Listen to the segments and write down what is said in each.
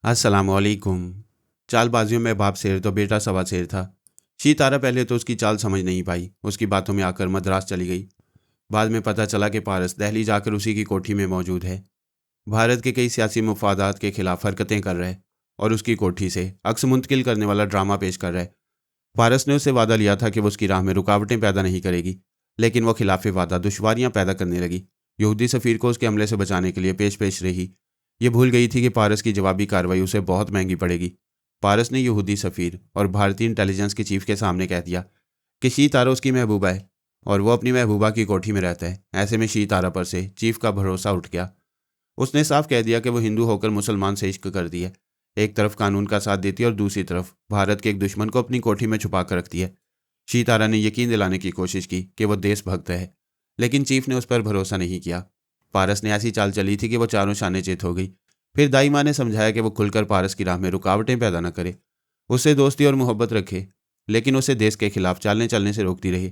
अस्सलामुअलैकुम। चालबाजियों में बाप शेर तो बेटा सवा शेर था। शीतारा पहले तो उसकी चाल समझ नहीं पाई, उसकी बातों में आकर मद्रास चली गई। बाद में पता चला कि पारस दिल्ली जाकर उसी की कोठी में मौजूद है। भारत के कई सियासी मफादात के खिलाफ हरकतें कर रहे और उसकी कोठी से अक्स मुंतकिल करने वाला ड्रामा पेश कर रहे। पारस ने उससे वादा लिया था कि वो उसकी राह में रुकावटें पैदा नहीं करेगी, लेकिन वो खिलाफ वादा दुश्वारियां पैदा करने लगी। यहूदी सफ़ीर को उसके हमले से बचाने के लिए पेश पेश रही। ये भूल गई थी कि पारस की जवाबी कार्रवाई उसे बहुत महंगी पड़ेगी। पारस ने यहूदी सफ़ीर और भारतीय इंटेलिजेंस के चीफ के सामने कह दिया कि शी तारा उसकी महबूबा है और वो अपनी महबूबा की कोठी में रहता है। ऐसे में शी तारा पर से चीफ का भरोसा उठ गया। उसने साफ कह दिया कि वो हिंदू होकर मुसलमान से इश्क करती है। एक तरफ कानून का साथ देती है और दूसरी तरफ भारत के एक दुश्मन को अपनी कोठी में छुपा कर रखती है। शी तारा ने यकीन दिलाने की कोशिश की कि वो देशभक्त है, लेकिन चीफ ने उस पर भरोसा नहीं किया। पारस ने ऐसी चाल चली थी कि वो चारों शाने चित हो गई। फिर दाई माँ ने समझाया कि वो खुलकर पारस की राह में रुकावटें पैदा न करे, उससे दोस्ती और मोहब्बत रखे, लेकिन उसे देश के खिलाफ चालने चलने से रोकती रही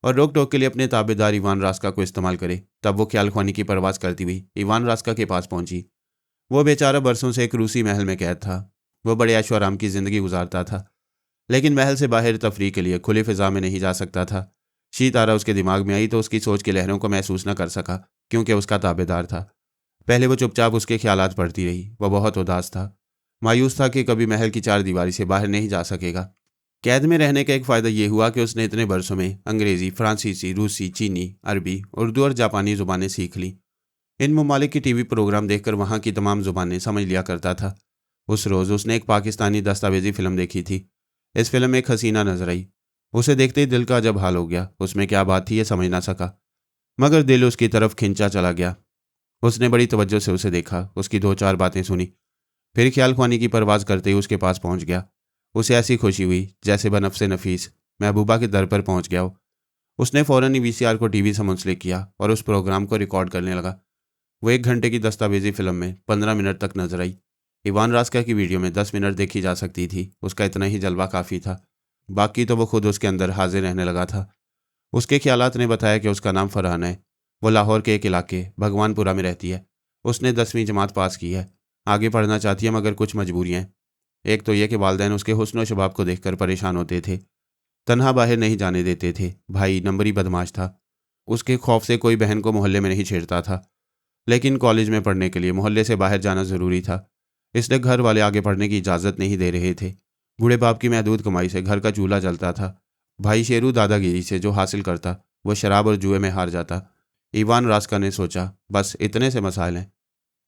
और रोक टोक के लिए अपने ताबेदार इवान रास्का को इस्तेमाल करे। तब वो ख्याल ख्वानी की परवास करती हुई इवान रास्का के पास पहुंची। वो बेचारा बरसों से एक रूसी महल में कैद था। वो बड़े ऐशो आराम की जिंदगी गुजारता था, लेकिन महल से बाहर तफरीह के लिए खुली फिजा में नहीं जा सकता था। शी तारा उसके दिमाग में आई तो उसकी सोच की लहरों को महसूस न कर सका, क्योंकि उसका ताबेदार था। पहले वो चुपचाप उसके ख्यालात पढ़ती रही। वह बहुत उदास था, मायूस था कि कभी महल की चार दीवारी से बाहर नहीं जा सकेगा। कैद में रहने का एक फ़ायदा ये हुआ कि उसने इतने बरसों में अंग्रेज़ी, फ्रांसीसी, रूसी, चीनी, अरबी, उर्दू और जापानी ज़ुबानें सीख लीं। इन ममालिक की टीवी प्रोग्राम देखकर वहाँ की तमाम ज़ुबानें समझ लिया करता था। उस रोज़ उसने एक पाकिस्तानी दस्तावेजी फ़िल्म देखी थी। इस फिल्म में एक हसीना नजर आई। उसे देखते ही दिल का अजब हाल हो गया। उसमें क्या बात थी ये समझ ना सका, मगर दिल उसकी तरफ खिंचा चला गया। उसने बड़ी तवज्जो से उसे देखा, उसकी दो चार बातें सुनी, फिर ख्याल ख्वानी की परवाज़ करते ही उसके पास पहुंच गया। उसे ऐसी खुशी हुई जैसे बनफ्से नफीस महबूबा के दर पर पहुंच गया हो। उसने फ़ौरन ही वीसीआर को टीवी से मुंसलिक किया और उस प्रोग्राम को रिकॉर्ड करने लगा। वो 1 घंटे की दस्तावेजी फिल्म में 15 मिनट तक नजर आई। इवान रास्का की वीडियो में 10 मिनट देखी जा सकती थी। उसका इतना ही जलवा काफ़ी था, बाकी तो वो खुद उसके अंदर हाजिर रहने लगा था। उसके ख्यालात ने बताया कि उसका नाम फरहान है। वो लाहौर के एक इलाके भगवानपुरा में रहती है। उसने 10वीं जमात पास की है, आगे पढ़ना चाहती है, मगर कुछ मजबूरियाँ हैं। एक तो यह कि वालिदैन उसके हुस्न और शबाब को देखकर परेशान होते थे, तन्हा बाहर नहीं जाने देते थे। भाई नंबरी बदमाश था, उसके खौफ से कोई बहन को मोहल्ले में नहीं छेड़ता था। लेकिन कॉलेज में पढ़ने के लिए मोहल्ले से बाहर जाना ज़रूरी था, इसलिए घर वाले आगे पढ़ने की इजाज़त नहीं दे रहे थे। बूढ़े बाप की महदूद कमाई से घर का चूल्हा जलता था। भाई शेरू दादागिरी से जो हासिल करता वो शराब और जुए में हार जाता। ईवान रास्का ने सोचा, बस इतने से मसाइल हैं,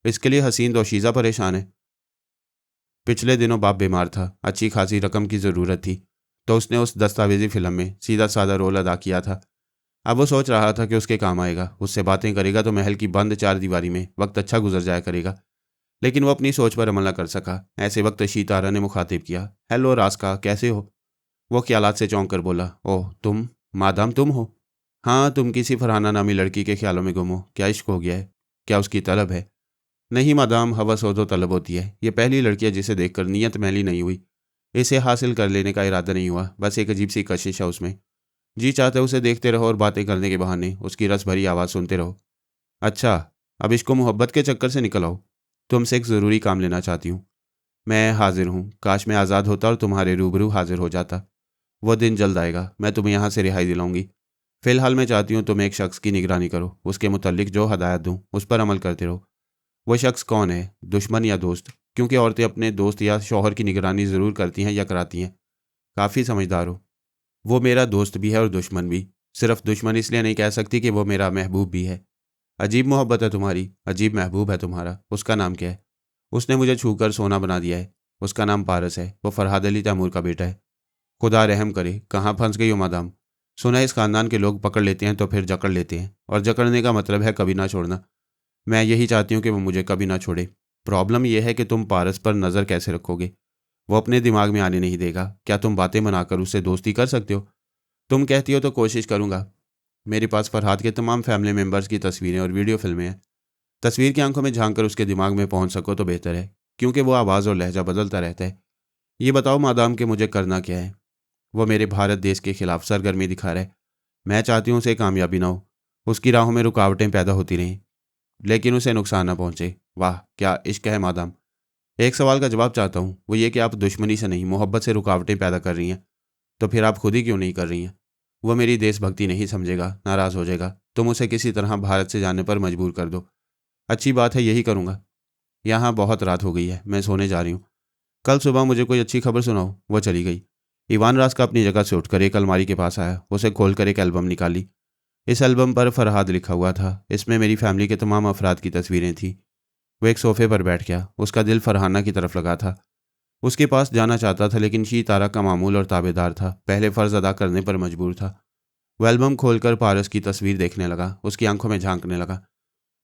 इसके लिए हसीन दोशीज़ा परेशान है। पिछले दिनों बाप बीमार था, अच्छी खासी रकम की ज़रूरत थी, तो उसने उस दस्तावेजी फिल्म में सीधा साधा रोल अदा किया था। अब वो सोच रहा था कि उसके काम आएगा, उससे बातें करेगा तो महल की बंद चार दीवारी में वक्त अच्छा गुजर जाया करेगा। लेकिन वो अपनी सोच पर अमल न कर सका। ऐसे वक्त शीतारा ने मुखातिब किया, हेलो रास्का, कैसे हो? वो ख्यालात से चौंक कर बोला, ओह तुम, मादाम तुम हो? हाँ, तुम किसी फरहाना नामी लड़की के ख्यालों में गुम हो। क्या इश्क हो गया है? क्या उसकी तलब है? नहीं मादाम, हवस हो तो तलब होती है। ये पहली लड़की है जिसे देखकर नीयत मैली नहीं हुई। इसे हासिल कर लेने का इरादा नहीं हुआ, बस एक अजीब सी कशिश है उसमें। जी चाहते उसे देखते रहो और बातें करने के बहाने उसकी रस भरी आवाज़ सुनते रहो। अच्छा, अब इसको मोहब्बत के चक्कर से निकल आओ। तुमसे एक ज़रूरी काम लेना चाहती हूँ। मैं हाजिर हूँ, काश मैं आज़ाद होता और तुम्हारे रूबरू हाजिर हो जाता। वो दिन जल्द आएगा, मैं तुम्हें यहाँ से रिहाई दिलाऊंगी। फ़िलहाल मैं चाहती हूँ तुम एक शख्स की निगरानी करो, उसके मुतल्लिक जो हदायत दूँ उस पर अमल करते रहो। वो शख्स कौन है, दुश्मन या दोस्त? क्योंकि औरतें अपने दोस्त या शौहर की निगरानी ज़रूर करती हैं या कराती हैं। काफ़ी समझदार हो। वो मेरा दोस्त भी है और दुश्मन भी। सिर्फ दुश्मन इसलिए नहीं कह सकती कि वो मेरा महबूब भी है। अजीब मोहब्बत है तुम्हारी, अजीब महबूब है तुम्हारा। उसका नाम क्या है? उसने मुझे छूकर सोना बना दिया है। उसका नाम पारस है। वो फरहाद अली तैमूर का बेटा है। खुदा रहम करे, कहाँ फंस गई हो मादाम? सुना है इस खानदान के लोग पकड़ लेते हैं तो फिर जकड़ लेते हैं, और जकड़ने का मतलब है कभी ना छोड़ना। मैं यही चाहती हूँ कि वो मुझे कभी ना छोड़े। प्रॉब्लम यह है कि तुम पारस पर नज़र कैसे रखोगे? वो अपने दिमाग में आने नहीं देगा। क्या तुम बातें बनाकर उससे दोस्ती कर सकते हो? तुम कहती हो तो कोशिश करूँगा। मेरे पास फरहाद के तमाम फैमिली मेम्बर्स की तस्वीरें और वीडियो फिल्में हैं। तस्वीर की आंखों में झांक कर उसके दिमाग में पहुंच सको तो बेहतर है, क्योंकि वो आवाज़ और लहजा बदलता रहता है। ये बताओ मादाम कि मुझे करना क्या है? वो मेरे भारत देश के खिलाफ सरगर्मी दिखा रहा है। मैं चाहती हूँ उसे कामयाबी ना हो, उसकी राहों में रुकावटें पैदा होती रहें, लेकिन उसे नुकसान ना पहुँचे। वाह क्या इश्क है मादाम! एक सवाल का जवाब चाहता हूँ, वो ये कि आप दुश्मनी से नहीं, मोहब्बत से रुकावटें पैदा कर रही हैं, तो फिर आप खुद ही क्यों नहीं कर रही हैं? वो मेरी देशभक्ति नहीं समझेगा, नाराज़ हो जाएगा। तुम उसे किसी तरह भारत से जाने पर मजबूर कर दो। अच्छी बात है, यही करूँगा। यहाँ बहुत रात हो गई है, मैं सोने जा रही हूँ। कल सुबह मुझे कोई अच्छी खबर सुनाओ। वो चली गई। इवान रास्का अपनी जगह से उठकर एक अलमारी के पास आया, उसे खोलकर एक एल्बम निकाली। इस एल्बम पर फरहाद लिखा हुआ था। इसमें मेरी फैमिली के तमाम अफराद की तस्वीरें थीं। वो एक सोफे पर बैठ गया, उसका दिल फरहाना की तरफ लगा था। उसके पास जाना चाहता था, लेकिन शी तारा का मामूल और ताबेदार था, पहले फ़र्ज अदा करने पर मजबूर था। वो एल्बम खोलकर पारस की तस्वीर देखने लगा, उसकी आंखों में झांकने लगा।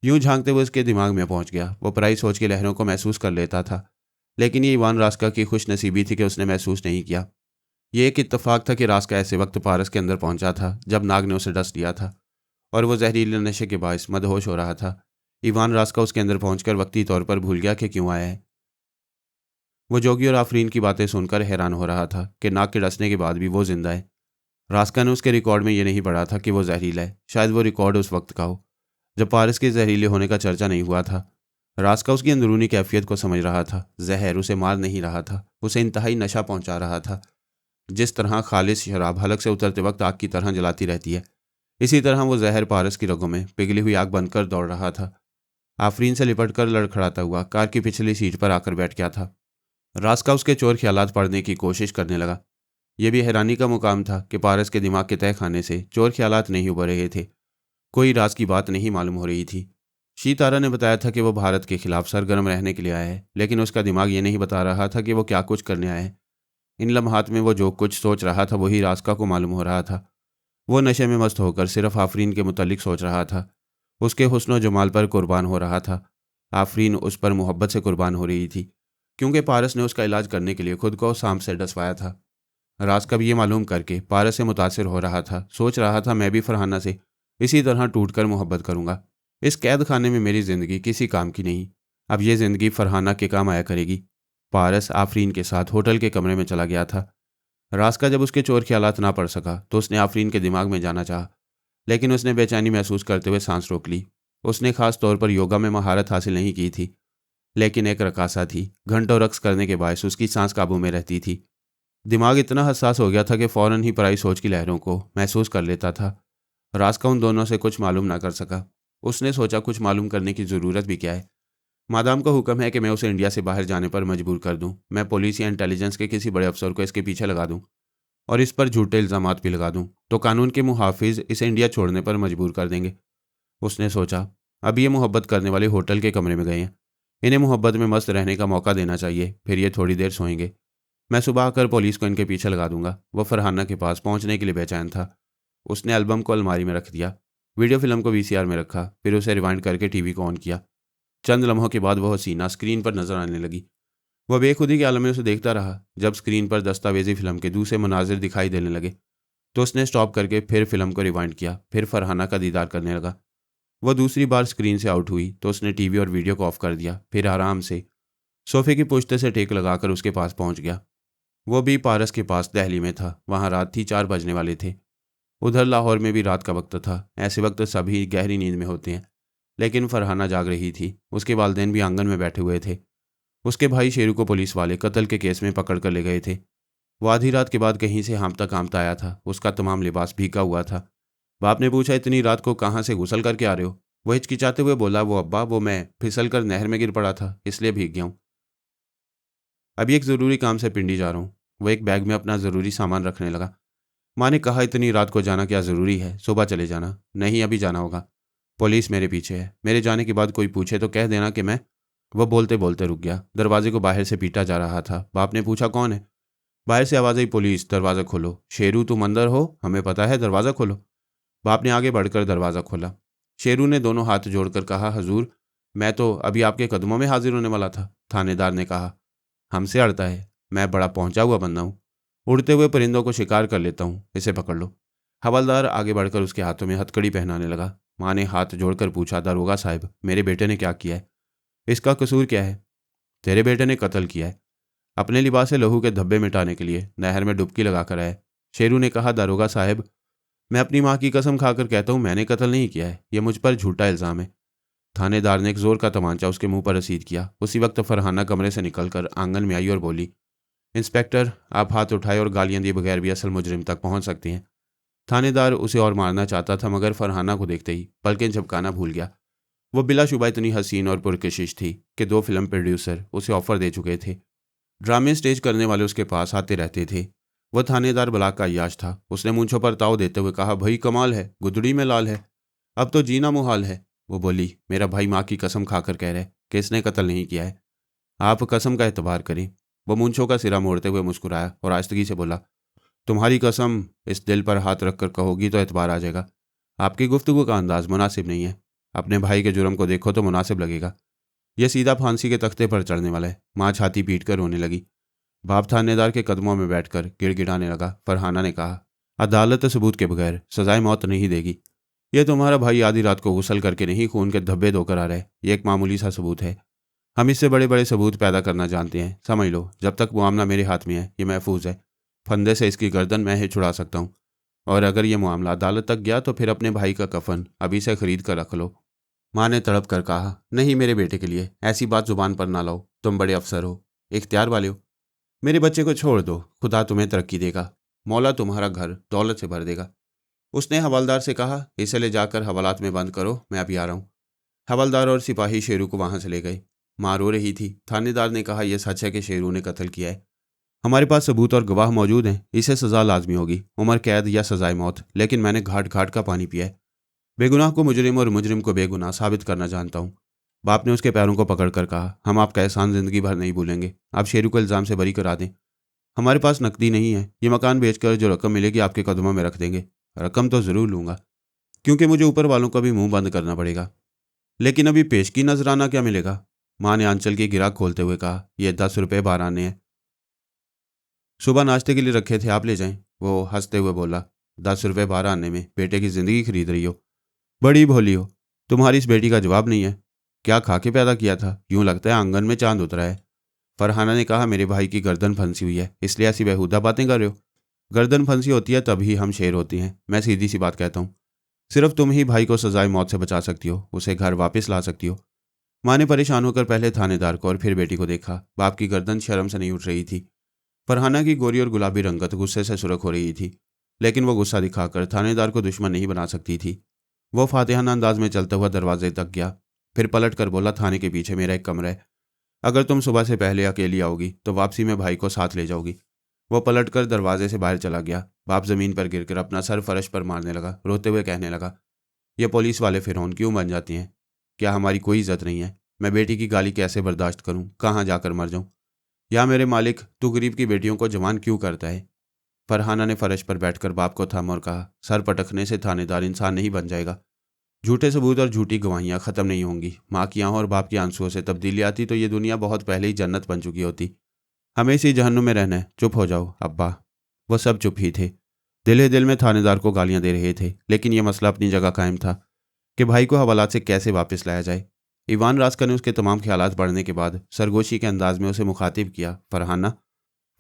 यूं झांकते हुए उसके दिमाग में पहुंच गया। वो पराई सोच की लहरों को महसूस कर लेता था, लेकिन ये इवान रास्का की खुश नसीबी थी कि उसने महसूस नहीं किया। ये एक इत्तेफाक था कि रास्का ऐसे वक्त पारस के अंदर पहुंचा था जब नाग ने उसे डस लिया था और वो जहरीले नशे के बायस मदहोश हो रहा था। इवान रास्का उसके अंदर पहुंचकर वक्ती तौर पर भूल गया कि क्यों आया है। वो जोगी और आफरीन की बातें सुनकर हैरान हो रहा था कि नाग के डसने के बाद भी वो जिंदा है। रास्का ने उसके रिकॉर्ड में ये नहीं पढ़ा था कि वो जहरीला है। शायद वो रिकॉर्ड उस वक्त का हो जब पारस के जहरीले होने का चर्चा नहीं हुआ था। रास्का उसकी अंदरूनी कैफियत को समझ रहा था। जहर उसे मार नहीं रहा था, उसे इंतहाई नशा पहुंचा रहा था। जिस तरह खालिश शराब हलक से उतरते वक्त आग की तरह जलाती रहती है, इसी तरह वो जहर पारस की रगों में पिघली हुई आग बनकर दौड़ रहा था। आफरीन से लिपटकर लड़खड़ाता हुआ कार की पिछली सीट पर आकर बैठ गया था। रास्का उसके चोर ख्यालात पढ़ने की कोशिश करने लगा। यह भी हैरानी का मुकाम था कि पारस के दिमाग के तह खाने से चोर ख्यालात नहीं उभर रहे थे। कोई राज की बात नहीं मालूम हो रही थी। शी तारा ने बताया था कि वो भारत के खिलाफ सरगर्म रहने के लिए आया है, लेकिन उसका दिमाग ये नहीं बता रहा था कि वो क्या कुछ करने आया है। इन लम्हात में वो जो कुछ सोच रहा था वही रास्का को मालूम हो रहा था। वो नशे में मस्त होकर सिर्फ आफरीन के मुतल्लिक सोच रहा था, उसके हुस्न जमाल पर कुर्बान हो रहा था। आफरीन उस पर मोहब्बत से कुर्बान हो रही थी, क्योंकि पारस ने उसका इलाज करने के लिए खुद को सांप से डसवाया था। रास्का भी ये मालूम करके पारस से मुतासिर हो रहा था, सोच रहा था मैं भी फरहाना से इसी तरह टूटकर मोहब्बत करूंगा। इस कैद खाने में मेरी ज़िंदगी किसी काम की नहीं, अब ये ज़िंदगी फरहाना के काम आया करेगी। पारस आफरीन के साथ होटल के कमरे में चला गया था। रास्का जब उसके चोर ख्यालात ना पढ़ सका तो उसने आफरीन के दिमाग में जाना चाहा, लेकिन उसने बेचैनी महसूस करते हुए सांस रोक ली। उसने खास तौर पर योगा में महारत हासिल नहीं की थी, लेकिन एक रकासा थी। घंटों रक्स करने के बायस उसकी सांस काबू में रहती थी। दिमाग इतना हसास हो गया था कि फ़ौरन ही पराई सोच की लहरों को महसूस कर लेता था। रास्का उन दोनों से कुछ मालूम ना कर सका। उसने सोचा कुछ मालूम करने की ज़रूरत भी क्या है। मादाम का हुक्म है कि मैं उसे इंडिया से बाहर जाने पर मजबूर कर दूं। मैं पुलिस या इंटेलिजेंस के किसी बड़े अफसर को इसके पीछे लगा दूं और इस पर झूठे इल्ज़ामात भी लगा दूं, तो कानून के मुहाफिज इसे इंडिया छोड़ने पर मजबूर कर देंगे। उसने सोचा, अब ये मोहब्बत करने वाले होटल के कमरे में गए हैं, इन्हें मोहब्बत में मस्त रहने का मौका देना चाहिए, फिर ये थोड़ी देर सोएंगे। मैं सुबह आकर पुलिस को इनके पीछे लगा दूंगा। वह फरहाना के पास पहुंचने के लिए बेचैन था। उसने एल्बम को अलमारी में रख दिया, वीडियो फिल्म को वीसीआर में रखा, फिर उसे रिवाइंड करके टीवी को ऑन किया। चंद लम्हों के बाद वह हसीना स्क्रीन पर नजर आने लगी। वह बेखुदी के आलम में उसे देखता रहा। जब स्क्रीन पर दस्तावेजी फिल्म के दूसरे मनाजिर दिखाई देने लगे तो उसने स्टॉप करके फिर फिल्म को रिवाइंड किया, फिर फरहाना का दीदार करने लगा। वह दूसरी बार स्क्रीन से आउट हुई तो उसने टीवी और वीडियो को ऑफ कर दिया, फिर आराम से सोफे की पुश्ते से टेक लगाकर उसके पास पहुंच गया। वो भी पारस के पास दहली में था। वहाँ रात थी, 4 बजने वाले थे। उधर लाहौर में भी रात का वक्त था। ऐसे वक्त सभी गहरी नींद में होते हैं, लेकिन फरहाना जाग रही थी। उसके वालिदैन भी आंगन में बैठे हुए थे। उसके भाई शेरू को पुलिस वाले कत्ल के केस में पकड़ कर ले गए थे। वो आधी रात के बाद कहीं से हाँफता कांपता आया था। उसका तमाम लिबास भीगा हुआ था। बाप ने पूछा, इतनी रात को कहाँ से गुसल करके आ रहे हो? वो हिचकिचाते हुए बोला, वो अब्बा, वो मैं फिसल कर नहर में गिर पड़ा था, इसलिए भीग गया हूँ। अभी एक ज़रूरी काम से पिंडी जा रहा हूँ। वो एक बैग में अपना ज़रूरी सामान रखने लगा। माँ ने कहा, इतनी रात को जाना क्या ज़रूरी है, सुबह चले जाना। नहीं, अभी जाना होगा, पुलिस मेरे पीछे है। मेरे जाने के बाद कोई पूछे तो कह देना कि मैं। वह बोलते बोलते रुक गया। दरवाजे को बाहर से पीटा जा रहा था। बाप ने पूछा, कौन है? बाहर से आवाज़ आई, पुलिस, दरवाज़ा खोलो। शेरू, तुम अंदर हो? हमें पता है, दरवाज़ा खोलो। बाप ने आगे बढ़कर दरवाज़ा खोला। शेरू ने दोनों हाथ जोड़कर कहा, हजूर, मैं तो अभी आपके कदमों में हाजिर होने वाला था। थानेदार ने कहा, हमसे अड़ता है, मैं बड़ा पहुंचा हुआ बंदा हूँ, उड़ते हुए परिंदों को शिकार कर लेता हूँ, इसे पकड़ लो। हवलदार आगे बढ़कर उसके हाथों में हथकड़ी पहनाने लगा। माँ ने हाथ जोड़कर पूछा, दारोगा साहब, मेरे बेटे ने क्या किया है? इसका कसूर क्या है? तेरे बेटे ने कत्ल किया है, अपने लिबास से लहू के धब्बे मिटाने के लिए नहर में डुबकी लगा कर आया। शेरू ने कहा, दारोगा साहब, मैं अपनी माँ की कसम खाकर कहता हूँ, मैंने कत्ल नहीं किया है, यह मुझ पर झूठा इल्ज़ाम है। थानेदार ने एक जोर का तमांचा उसके मुंह पर रसीद किया। उसी वक्त फरहाना कमरे से निकलकर आंगन में आई और बोली, इंस्पेक्टर, आप हाथ उठाए और गालियां दिए बगैर भी असल मुजरिम तक पहुंच सकते हैं। थानेदार उसे और मारना चाहता था, मगर फरहाना को देखते ही पलकें झपकाना भूल गया। वो बिलाशुबा इतनी हसीन और पुरकशिश थी कि 2 फिल्म प्रोड्यूसर उसे ऑफर दे चुके थे। ड्रामे स्टेज करने वाले उसके पास आते रहते थे। वह थानेदार ब्लाक का अय्याश था। उसने मूंछों पर ताव देते हुए कहा, भाई कमाल है, गुदड़ी में लाल है, अब तो जीना मुहाल है। वो बोली, मेरा भाई माँ की कसम खाकर कह रहा है कि इसने कत्ल नहीं किया है, आप कसम का एतबार करें। वो मूंछों का सिरा मोड़ते हुए मुस्कुराया और आस्तगी से बोला, तुम्हारी कसम इस दिल पर हाथ रखकर कहोगी तो एतबार आ जाएगा। आपकी गुफ्तगू का अंदाज मुनासिब नहीं है। अपने भाई के जुर्म को देखो तो मुनासिब लगेगा। यह सीधा फांसी के तख्ते पर चढ़ने वाला है। माँ छाती पीट कर रोने लगी। बाप थानेदार के कदमों में बैठकर गिड़गिड़ाने लगा। फरहाना ने कहा, अदालत सबूत के बगैर सजाए मौत नहीं देगी। यह तुम्हारा भाई आधी रात को गुसल करके नहीं, खून के धब्बे धोकर आ रहा है। यह एक मामूली सा सबूत है। हम इससे बड़े बड़े सबूत पैदा करना जानते हैं। समझ लो, जब तक मामला मेरे हाथ में है, ये महफूज है। फंदे से इसकी गर्दन मैं ही छुड़ा सकता हूँ, और अगर यह मामला अदालत तक गया तो फिर अपने भाई का कफन अभी से खरीद कर रख लो। माँ ने तड़प कर कहा, नहीं मेरे बेटे के लिए ऐसी बात जुबान पर ना लाओ। तुम बड़े अफसर हो, इख्तियार वाले हो। मेरे बच्चे को छोड़ दो, खुदा तुम्हें तरक्की देगा। मौला तुम्हारा घर दौलत से भर देगा। उसने हवलदार से कहा, इसे ले जाकर हवालात में बंद करो, मैं अभी आ रहा हूँ। हवलदार और सिपाही शेरू को वहां से ले गए। माँ रो रही थी। थानेदार ने कहा, यह सच है कि शेरू ने कत्ल किया है। हमारे पास सबूत और गवाह मौजूद हैं। इसे सजा लाजमी होगी, उम्र कैद या सजाए मौत। लेकिन मैंने घाट घाट का पानी पिया है। बेगुनाह को मुजरिम और मुजरिम को बेगुनाह साबित करना जानता हूँ। बाप ने उसके पैरों को पकड़कर कहा, हम आपका एहसान जिंदगी भर नहीं भूलेंगे। आप शेरू को इल्ज़ाम से बरी करा दें। हमारे पास नकदी नहीं है। ये मकान बेचकर जो रकम मिलेगी आपके कदमों में रख देंगे। रकम तो ज़रूर लूँगा, क्योंकि मुझे ऊपर वालों का भी मुंह बंद करना पड़ेगा। लेकिन अभी पेशगी नजराना क्या मिलेगा? माँ ने आंचल की गिराक खोलते हुए कहा, यह 10 रुपये 12 आने हैं। सुबह नाश्ते के लिए रखे थे, आप ले जाएं। वो हंसते हुए बोला, 10 रुपये 12 आने में बेटे की ज़िंदगी खरीद रही हो? बड़ी भोली हो। तुम्हारी इस बेटी का जवाब नहीं है। क्या खा के पैदा किया था? यूं लगता है आंगन में चांद उतरा है। फरहाना ने कहा, मेरे भाई की गर्दन फंसी हुई है, इसलिए ऐसी बेहुदा बातें कर रहे हो। गर्दन फंसी होती है तभी हम शेर होते हैं। मैं सीधी सी बात कहता हूँ, सिर्फ तुम ही भाई को सजाए मौत से बचा सकती हो, उसे घर वापस ला सकती हो। माँ ने परेशान होकर पहले थानेदार को और फिर बेटी को देखा। बाप की गर्दन शर्म से नहीं उठ रही थी। फरहाना की गोरी और गुलाबी रंगत गुस्से से सुर्ख हो रही थी, लेकिन वो गुस्सा दिखाकर थानेदार को दुश्मन नहीं बना सकती थी। वो फातिहाना अंदाज में चलता हुआ दरवाजे तक गया, फिर पलट कर बोला, थाने के पीछे मेरा एक कमरा है। अगर तुम सुबह से पहले अकेली आओगी तो वापसी में भाई को साथ ले जाओगी। वो पलट कर दरवाजे से बाहर चला गया। बाप जमीन पर गिरकर अपना सर फर्श पर मारने लगा, रोते हुए कहने लगा, ये पुलिस वाले फिरौन क्यों बन जाती हैं? क्या हमारी कोई इज्जत नहीं है? मैं बेटी की गाली कैसे बर्दाश्त करूं? कहाँ जाकर मर जाऊं? या मेरे मालिक, तू गरीब की बेटियों को जवान क्यों करता है? फरहाना ने फर्श पर बैठकर बाप को थामा और कहा, सर पटकने से थानेदार इंसान नहीं बन जाएगा। झूठे सबूत और झूठी गवाहियां खत्म नहीं होंगी। माँ की आंखों और बाप की आंसुओं से तब्दीली आती तो ये दुनिया बहुत पहले ही जन्नत बन चुकी होती। हमें इसी जहन्नुम में रहना है। चुप हो जाओ अब्बा। वो सब चुप ही थे। दिल ही दिल में थानेदार को गालियां दे रहे थे, लेकिन यह मसला अपनी जगह कायम था कि भाई को हवालात से कैसे वापस लाया जाए। ईवान रास्का ने उसके तमाम ख्यालात पढ़ने के बाद सरगोशी के अंदाज में उसे मुखातिब किया, फरहाना।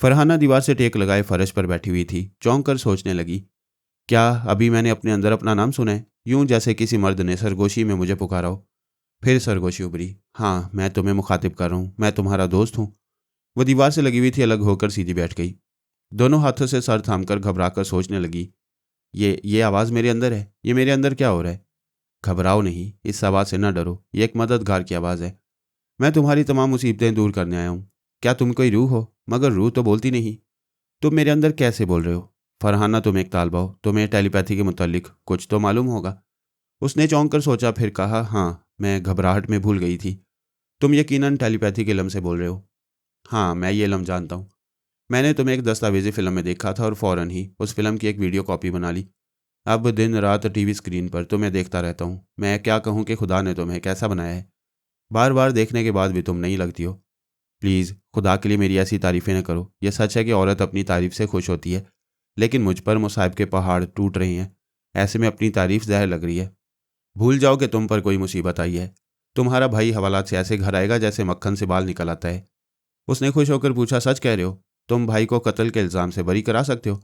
फरहाना दीवार से टेक लगाए फर्श पर बैठी हुई थी। चौंक कर सोचने लगी, क्या अभी मैंने अपने अंदर अपना नाम सुना है? यूं जैसे किसी मर्द ने सरगोशी में मुझे पुकारा हो। फिर सरगोशी उभरी, हाँ मैं तुम्हें मुखातिब कर रहा हूँ, मैं तुम्हारा दोस्त हूँ। वह दीवार से लगी हुई थी अलग होकर सीधी बैठ गई। दोनों हाथों से सर थामकर घबराकर सोचने लगी, ये आवाज़ मेरे अंदर है। ये मेरे अंदर क्या हो रहा है? घबराओ नहीं, इस आवाज़ से न डरो। ये एक मददगार की आवाज़ है। मैं तुम्हारी तमाम मुसीबतें दूर करने आया हूँ। क्या तुम कोई रूह हो? मगर रूह तो बोलती नहीं। तुम मेरे अंदर कैसे बोल रहे हो? फरहाना, तुम एक तालबा हो, तुम्हें टेलीपैथी के मुतालिक कुछ तो मालूम होगा। उसने चौंक कर सोचा, फिर कहा, हाँ मैं घबराहट में भूल गई थी। तुम यकीनन टेलीपैथी के इल्म से बोल रहे हो। हाँ मैं ये इल्म जानता हूँ। मैंने तुम्हें एक दस्तावेजी फिल्म में देखा था और फ़ौरन ही उस फिल्म की एक वीडियो कॉपी बना ली। अब दिन रात टीवी स्क्रीन पर तुम्हें देखता रहता हूँ। मैं क्या कहूँ कि खुदा ने तुम्हें कैसा बनाया है। बार बार देखने के बाद भी तुम नहीं लगती हो। प्लीज़ खुदा के लिए मेरी ऐसी तारीफ़ें न करो। यह सच है कि औरत अपनी तारीफ़ से खुश होती है, लेकिन मुझ पर मुसाइब के पहाड़ टूट रहे हैं। ऐसे में अपनी तारीफ़ ज़हर लग रही है। भूल जाओ कि तुम पर कोई मुसीबत आई है। तुम्हारा भाई हवालात से ऐसे घर आएगा जैसे मक्खन से बाल निकल आता है। उसने खुश होकर पूछा, सच कह रहे हो? तुम भाई को कत्ल के इल्ज़ाम से बरी करा सकते हो?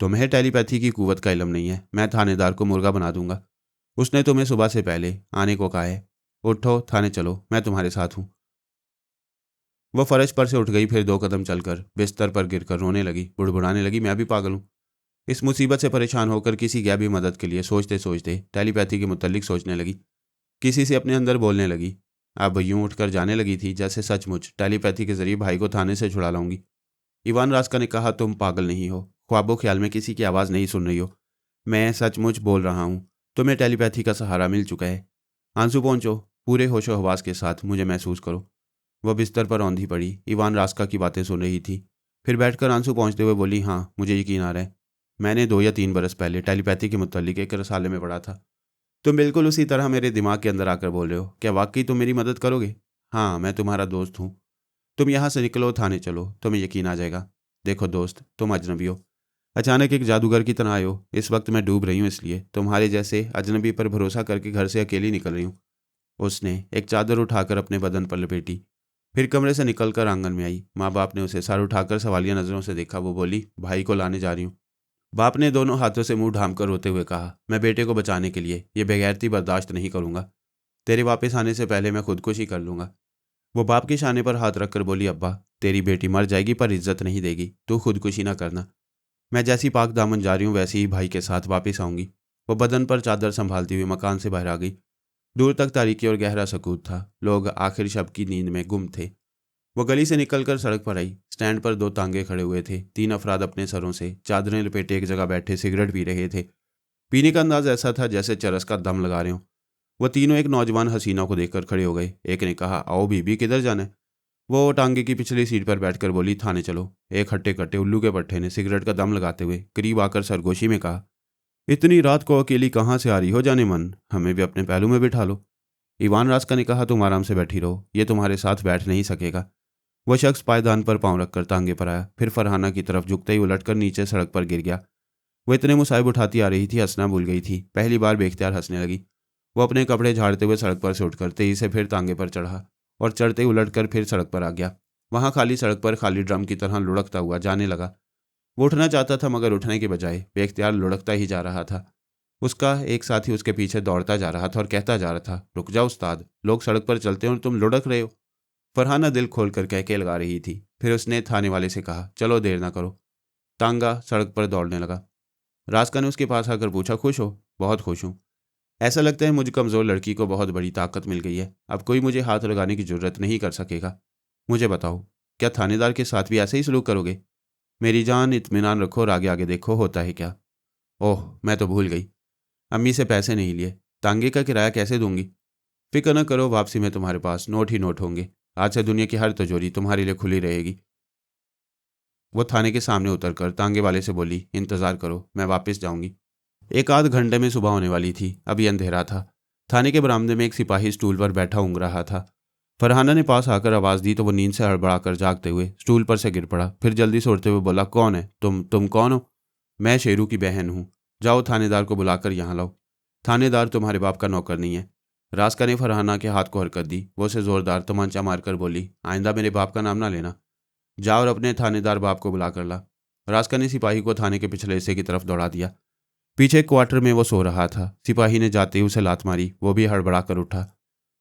तुम्हें टेलीपैथी की कुव्वत का इल्म नहीं है। मैं थानेदार को मुर्गा बना दूंगा। उसने तुम्हें सुबह से पहले आने को कहा है। उठो, थाने चलो, मैं तुम्हारे साथ हूँ। वो फर्श पर से उठ गई, फिर 2 कदम चलकर बिस्तर पर गिरकर रोने लगी, बुड़बुड़ाने लगी, मैं भी पागल हूँ। इस मुसीबत से परेशान होकर किसी गैबी मदद के लिए सोचते सोचते टेलीपैथी के मुतल्लिक सोचने लगी। किसी से अपने अंदर बोलने लगी। अब यूं उठकर जाने लगी थी जैसे सचमुच टेलीपैथी के जरिए भाई को थाने से छुड़ा लाऊंगी। इवान रास्का ने कहा, तुम पागल नहीं हो, ख्वाबों ख्याल में किसी की आवाज़ नहीं सुन रही हो। मैं सचमुच बोल रहा हूँ। तुम्हें टेलीपैथी का सहारा मिल चुका है। आंसू पहुँचो, पूरे होशो हवास के साथ मुझे महसूस करो। वह बिस्तर पर औंधी पड़ी, इवान रास्का की बातें सुन रही थी। फिर बैठकर आंसू पहुँचते हुए बोली, हाँ मुझे यकीन आ रहा है। मैंने 2 या 3 बरस पहले टेलीपैथी के मुतल्लिक एक रसाले में पढ़ा था। तुम बिल्कुल उसी तरह मेरे दिमाग के अंदर आकर बोल रहे हो। क्या वाकई तुम मेरी मदद करोगे? हाँ, मैं तुम्हारा दोस्त हूँ। तुम यहाँ से निकलो, थाने चलो, तुम्हें यकीन आ जाएगा। देखो दोस्त, तुम अजनबी हो, अचानक एक जादूगर की तरह आए हो। इस वक्त मैं डूब रही हूँ, इसलिए तुम्हारे जैसे अजनबी पर भरोसा करके घर से अकेली निकल रही हूँ। उसने एक चादर उठाकर अपने बदन पर लपेटी, फिर कमरे से निकलकर आंगन में आई। माँ बाप ने उसे सर उठाकर सवालिया नज़रों से देखा। वो बोली, भाई को लाने जा रही हूँ। बाप ने दोनों हाथों से मुंह ढांप कर रोते हुए कहा, मैं बेटे को बचाने के लिए ये बेगैरती बर्दाश्त नहीं करूंगा। तेरे वापस आने से पहले मैं खुदकुशी कर लूंगा। वो बाप के शाने पर हाथ रखकर बोली, अब्बा तेरी बेटी मर जाएगी पर इज्जत नहीं देगी, तू खुदकुशी ना करना। मैं जैसी पाक दामन जा रही हूँ वैसे ही भाई के साथ वापस आऊंगी। वो बदन पर चादर संभालती हुई मकान से बाहर आ गई। दूर तक तारीकी और गहरा सकूत था। लोग आखिर शब की नींद में गुम थे। वो गली से निकलकर सड़क पर आई। स्टैंड पर 2 तांगे खड़े हुए थे। 3 अफराद अपने सरों से चादरें लपेटे एक जगह बैठे सिगरेट पी रहे थे। पीने का अंदाज ऐसा था जैसे चरस का दम लगा रहे हो। वो तीनों एक नौजवान हसीना को देखकर खड़े हो गए। एक ने कहा, आओ बीबी, किधर जाना है? वो टांगे की पिछली सीट पर बैठकर बोली, थाने चलो। एक हट्टे कट्टे उल्लू के पट्टे ने सिगरेट का दम लगाते हुए करीब आकर सरगोशी में कहा, इतनी रात को अकेली कहाँ से आ रही हो जाने मन, हमें भी अपने पहलू में बिठा लो। इवान रास्का ने कहा, तुम आराम से बैठी रहो, ये तुम्हारे साथ बैठ नहीं सकेगा। वह शख्स पायदान पर पांव रखकर तांगे पर आया, फिर फरहाना की तरफ झुकते ही उलटकर नीचे सड़क पर गिर गया। वह इतने मुसाइब उठाती आ रही थी, हंसना भूल गई थी। पहली बार बेख्तियार हंसने लगी। वो अपने कपड़े झाड़ते हुए सड़क पर से उठकर तेजी से फिर तांगे पर चढ़ा और चढ़ते ही उलटकर फिर सड़क पर आ गया। वहां खाली सड़क पर खाली ड्रम की तरह लुढ़कता हुआ जाने लगा। वो उठना चाहता था मगर उठने के बजाय बेख्तियार लुढ़कता ही जा रहा था। उसका एक साथी उसके पीछे दौड़ता जा रहा था और कहता जा रहा था, रुक जाओ उस्ताद, लोग सड़क पर चलते हैं और तुम लुढ़क रहे हो। फरहाना दिल खोलकर कह के लगा रही थी। फिर उसने थाने वाले से कहा, चलो देर ना करो। तांगा सड़क पर दौड़ने लगा। रास्का ने उसके पास आकर पूछा, खुश हो? बहुत खुश हूँ। ऐसा लगता है मुझ कमज़ोर लड़की को बहुत बड़ी ताकत मिल गई है। अब कोई मुझे हाथ लगाने की जरूरत नहीं कर सकेगा। मुझे बताओ, क्या थानेदार के साथ भी ऐसे ही सलूक करोगे? मेरी जान, इत्मीनान रखो और आगे आगे देखो होता है क्या। ओह, मैं तो भूल गई, अम्मी से पैसे नहीं लिए। तांगे का किराया कैसे दूंगी? फिक्र न करो, वापसी में तुम्हारे पास नोट ही नोट होंगे। आज से दुनिया की हर तिजोरी तुम्हारे लिए खुली रहेगी। वो थाने के सामने उतरकर तांगे वाले से बोली, इंतज़ार करो, मैं वापस जाऊंगी। एक आध घंटे में सुबह होने वाली थी। अभी अंधेरा था। थाने के बरामदे में एक सिपाही स्टूल पर बैठा ऊँघ रहा था। फरहाना ने पास आकर आवाज़ दी तो वो नींद से हड़बड़ाकर जागते हुए स्टूल पर से गिर पड़ा। फिर जल्दी से उठते हुए बोला, कौन है तुम कौन हो? मैं शेरू की बहन हूँ। जाओ थानेदार को बुलाकर यहाँ लाओ। थानेदार तुम्हारे बाप का नौकर नहीं है। रास्का ने फरहाना के हाथ को हरकत दी। वो उसे जोरदार तमांचा मारकर बोली, आइंदा मेरे बाप का नाम ना लेना। जा और अपने थानेदार बाप को बुला कर ला। रास्का ने सिपाही को थाने के पिछले हिस्से की तरफ दौड़ा दिया। पीछे क्वार्टर में वो सो रहा था। सिपाही ने जाते ही उसे लात मारी। वो भी हड़बड़ा कर उठा।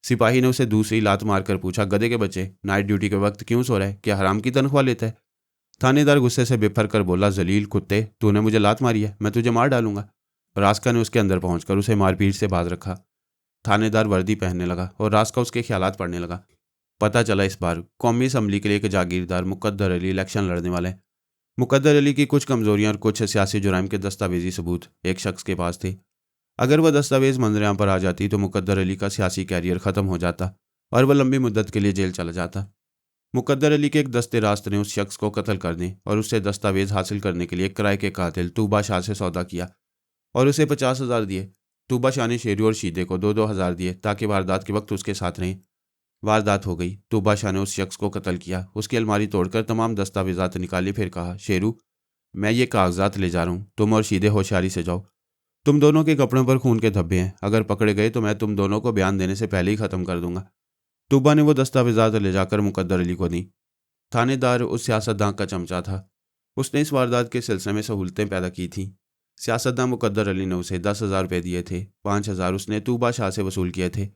सिपाही ने उसे दूसरी लात मारकर पूछा, गधे के बच्चे, नाइट ड्यूटी के वक्त क्यों सो रहा है? क्या हराम की तनख्वाह लेता है? थानेदार गुस्से से बिफर कर बोला, जलील कुत्ते, तूने मुझे लात मारी है, मैं तुझे मार डालूंगा। रास्का ने उसके अंदर पहुंचकर उसे मारपीट से बाज रखा। थानेदार वर्दी पहनने लगा और रास्का उसके ख्यालात पढ़ने लगा। पता चला इस बार कौमी असम्बली के लिए एक जागीरदार मुकद्दर अली इलेक्शन लड़ने वाले हैं। मुकद्दर अली की कुछ कमजोरियां और कुछ सियासी जुराइम के दस्तावेजी सबूत एक शख्स के पास थे। अगर वह दस्तावेज मंजरेआम पर आ जाती तो मुकद्दर अली का सियासी कैरियर ख़त्म हो जाता और वह लंबी मुद्दत के लिए जेल चला जाता। मुकद्दर अली के एक दस्ते रास्त ने उस शख्स को कत्ल करने और उससे दस्तावेज हासिल करने के लिए किराए के कातिल तूबा शाह से सौदा किया और उसे 50,000 दिए। तूबा शाह ने शेरू और शीदे को 2-2 हज़ार दिए ताकि वारदात के वक्त उसके साथ रहें। वारदात हो गई। तूबा शाह ने उस शख्स को कत्ल किया। उसकी अलमारी तोड़कर तमाम दस्तावेजात निकाली। फिर कहा, शेरू, मैं ये कागजात ले जा रहा हूँ, तुम और शीदे होशियारी से जाओ। तुम दोनों के कपड़ों पर खून के धब्बे हैं। अगर पकड़े गए तो मैं तुम दोनों को बयान देने से पहले ही ख़त्म कर दूंगा। तूबा ने वो दस्तावेजात ले जाकर मुकद्दर अली को दी। थानेदार उस सियासतदान का चमचा था। उसने इस वारदात के सिलसिले में सहूलतें पैदा की थीं। सियासतदान मुकद्दर अली ने उसे 10,000 रुपये दिए थे। 5,000 उसने तूबा शाह से वसूल किए थे।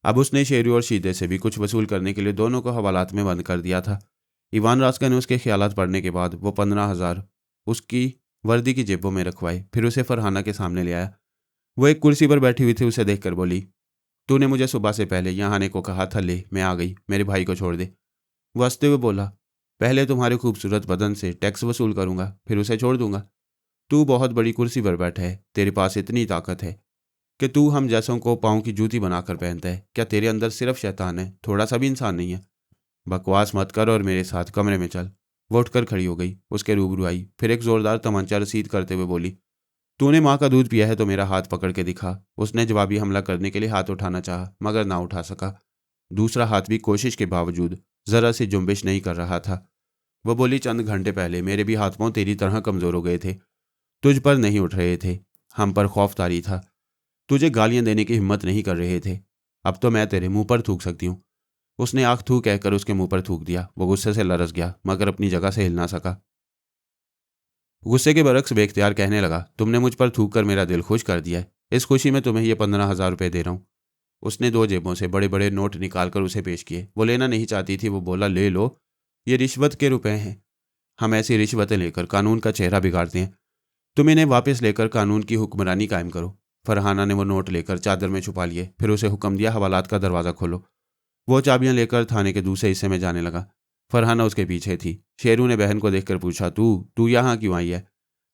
अब उसने शेरू और शीदे से भी कुछ वसूल करने के लिए दोनों को हवालात में बंद कर दिया था। इवान रास्का ने उसके ख्यालात पढ़ने के बाद वो 15,000 उसकी वर्दी की जेबों में रखवाए, फिर उसे फरहाना के सामने ले आया। वो एक कुर्सी पर बैठी हुई थी, उसे देखकर बोली, तूने मुझे सुबह से पहले यहाँ आने को कहा था, ले मैं आ गई, मेरे भाई को छोड़ दे। वो हंसते हुए बोला, पहले तुम्हारे खूबसूरत बदन से टैक्स वसूल करूंगा, फिर उसे छोड़ दूंगा। तू बहुत बड़ी कुर्सी पर बैठा है, तेरे पास इतनी ताकत है कि तू हम जैसों को पाँव की जूती बनाकर पहनता है। क्या तेरे अंदर सिर्फ शैतान है, थोड़ा सा भी इंसान नहीं है? बकवास मत कर और मेरे साथ कमरे में चल। वो उठकर खड़ी हो गई, उसके रूबरू आई, फिर एक जोरदार तमंचा रसीद करते हुए बोली, तूने माँ का दूध पिया है तो मेरा हाथ पकड़ के दिखा। उसने जवाबी हमला करने के लिए हाथ उठाना चाहा, मगर ना उठा सका। दूसरा हाथ भी कोशिश के बावजूद जरा सी जुम्बिश नहीं कर रहा था। वह बोली, चंद घंटे पहले मेरे भी हाथ पांव तेरी तरह कमजोर हो गए थे, तुझ पर नहीं उठ रहे थे, हम पर खौफ तारी था, तुझे गालियां देने की हिम्मत नहीं कर रहे थे। अब तो मैं तेरे मुंह पर थूक सकती हूँ। उसने आँख थू कहकर उसके मुंह पर थूक दिया। वो गुस्से से लरस गया, मगर अपनी जगह से हिल ना सका। गुस्से के बरक्स बेख्तियार कहने लगा, तुमने मुझ पर थूक कर मेरा दिल खुश कर दिया है। इस खुशी में तुम्हें ये 15,000 रुपये दे रहा हूँ। उसने दो जेबों से बड़े बड़े नोट निकालकर उसे पेश किए। वो लेना नहीं चाहती थी। वो बोला, ले लो, ये रिश्वत के रुपए हैं। हम ऐसी रिश्वतें लेकर कानून का चेहरा बिगाड़ते हैं। तुम इन्हें वापस लेकर कानून की हुक्मरानी कायम करो। फरहाना ने वो नोट लेकर चादर में छुपा लिए, फिर उसे हुक्म दिया, हवालात का दरवाज़ा खोलो। वो चाबियां लेकर थाने के दूसरे हिस्से में जाने लगा। फरहाना उसके पीछे थी। शेरू ने बहन को देखकर पूछा, तू तू यहाँ क्यों आई है?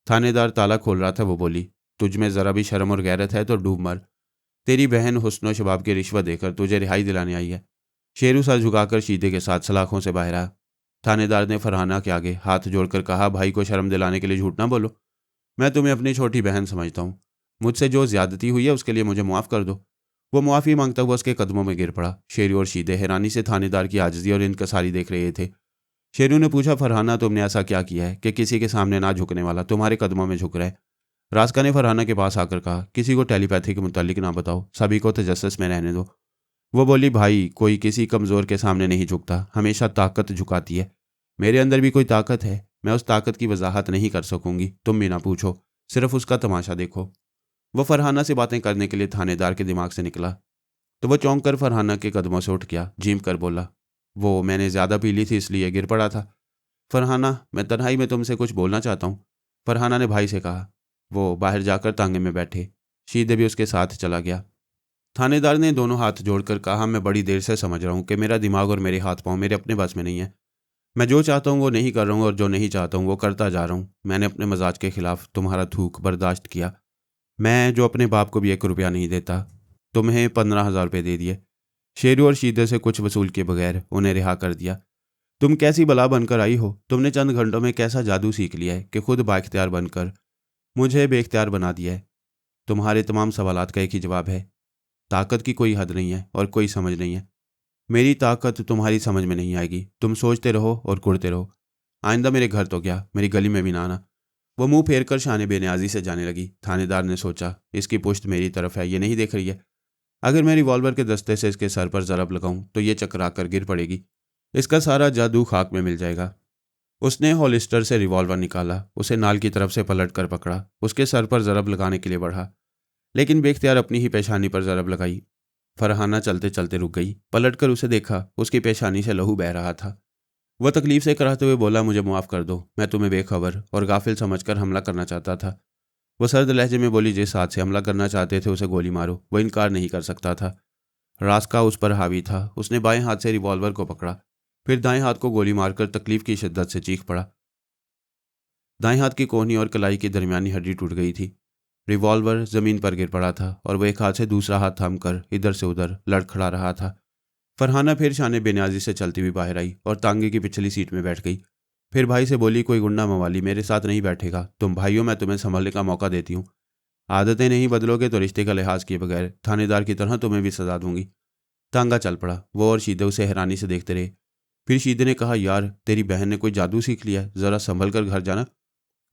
थानेदार ताला खोल रहा था। वो बोली, तुझ में ज़रा भी शर्म और गैरत है तो डूब मर। तेरी बहन हुस्न शबाब की रिश्वत देकर तुझे रिहाई दिलाने आई है। शेरू सर झुकाकर शीदे के साथ सलाखों से बाहर आया। थानेदार ने फरहाना के आगे हाथ जोड़कर कहा, भाई को शर्म दिलाने के लिए झूठ ना बोलो। मैं तुम्हें अपनी छोटी बहन समझता हूँ। मुझसे जो ज्यादती हुई है उसके लिए मुझे माफ़ कर दो। वो मुआफ़ी मांगता हुआ उसके कदमों में गिर पड़ा। शेरू और शीदे हैरानी से थानेदार की आजिज़ी और इनकसारी देख रहे थे। शेरू ने पूछा, फरहाना तुमने ऐसा क्या किया है कि किसी के सामने ना झुकने वाला तुम्हारे कदमों में झुक रहा है? रास्का ने फरहाना के पास आकर कहा, किसी को टेलीपैथी के मुतालिक ना बताओ, सभी को तजस्सुस में रहने दो। वो बोली, भाई कोई किसी कमज़ोर के सामने नहीं झुकता, हमेशा ताकत झुकाती है। मेरे अंदर भी कोई ताकत है, मैं उस ताकत की वजाहत नहीं कर सकूंगी। तुम भी ना पूछो, सिर्फ उसका तमाशा देखो। वो फरहाना से बातें करने के लिए थानेदार के दिमाग से निकला तो वह चौंक कर फरहाना के कदमों से उठ गया। झीम कर बोला, वो मैंने ज़्यादा पी ली थी इसलिए गिर पड़ा था। फरहाना, मैं तन्हाई में तुमसे कुछ बोलना चाहता हूँ, फरहाना ने भाई से कहा। वो बाहर जाकर तांगे में बैठे। शीदे भी उसके साथ चला गया। थानेदार ने दोनों हाथ जोड़कर कहा, मैं बड़ी देर से समझ रहा हूँ कि मेरा दिमाग और मेरे हाथ पांव मेरे अपने बस में नहीं है। मैं जो चाहता हूँ वो नहीं कर रहा हूँ और जो नहीं चाहता हूँ वो करता जा रहा हूँ। मैंने अपने मजाज के खिलाफ तुम्हारा थूक बर्दाश्त किया। मैं जो अपने बाप को भी 1 रुपया नहीं देता, तुम्हें 15,000 रुपये दे दिए। शेरू और शीदे से कुछ वसूल के बगैर उन्हें रिहा कर दिया। तुम कैसी बला बनकर आई हो? तुमने चंद घंटों में कैसा जादू सीख लिया है कि खुद बाइख्तियार बनकर मुझे बेख्तियार बना दिया है। तुम्हारे तमाम सवालात का एक ही जवाब है, ताकत की कोई हद नहीं है और कोई समझ नहीं है। मेरी ताकत तुम्हारी समझ में नहीं आएगी। तुम सोचते रहो और कुड़ते रहो। आइंदा मेरे घर तो क्या, मेरी गली में भी ना आना। वो मुंह फेर कर शाने बेनियाजी से जाने लगी। थानेदार ने सोचा, इसकी पुश्त मेरी तरफ है, ये नहीं देख रही है। अगर मैं रिवॉल्वर के दस्ते से इसके सर पर ज़रब लगाऊं तो ये चकरा कर गिर पड़ेगी। इसका सारा जादू खाक में मिल जाएगा। उसने हॉलिस्टर से रिवॉल्वर निकाला, उसे नाल की तरफ से पलट कर पकड़ा, उसके सर पर ज़रब लगाने के लिए बढ़ा, लेकिन बेख्तियार अपनी ही पेशानी पर ज़रब लगाई। फरहाना चलते चलते रुक गई। पलटकर उसे देखा, उसकी पेशानी से लहू बह रहा था। वह तकलीफ से कराहते हुए बोला, मुझे माफ़ कर दो, मैं तुम्हें बेखबर और गाफिल समझकर हमला करना चाहता था। वह सर्द लहजे में बोली, जिस हाथ से हमला करना चाहते थे उसे गोली मारो। वह इनकार नहीं कर सकता था। रास्का उस पर हावी था। उसने बाएं हाथ से रिवॉल्वर को पकड़ा, फिर दाएं हाथ को गोली मारकर तकलीफ की शिद्दत से चीख पड़ा। दाएं हाथ की कोहनी और कलाई की दरमियानी हड्डी टूट गई थी। रिवॉल्वर जमीन पर गिर पड़ा था और वह एक हाथ से दूसरा हाथ थाम कर इधर से उधर लड़खड़ा रहा था। फरहाना फिर शाने बेनियाजी से चलती हुई बाहर आई और तांगे की पिछली सीट में बैठ गई। फिर भाई से बोली, कोई गुंडा मवाली मेरे साथ नहीं बैठेगा। तुम भाइयों, मैं तुम्हें संभलने का मौका देती हूँ। आदतें नहीं बदलोगे तो रिश्ते का लिहाज किए बगैर थानेदार की तरह तुम्हें भी सजा दूंगी। तांगा चल पड़ा। वो और शीदे उसे हैरानी से देखते रहे। फिर शीदे ने कहा, यार तेरी बहन ने कोई जादू सीख लिया है, ज़रा संभल कर घर जाना।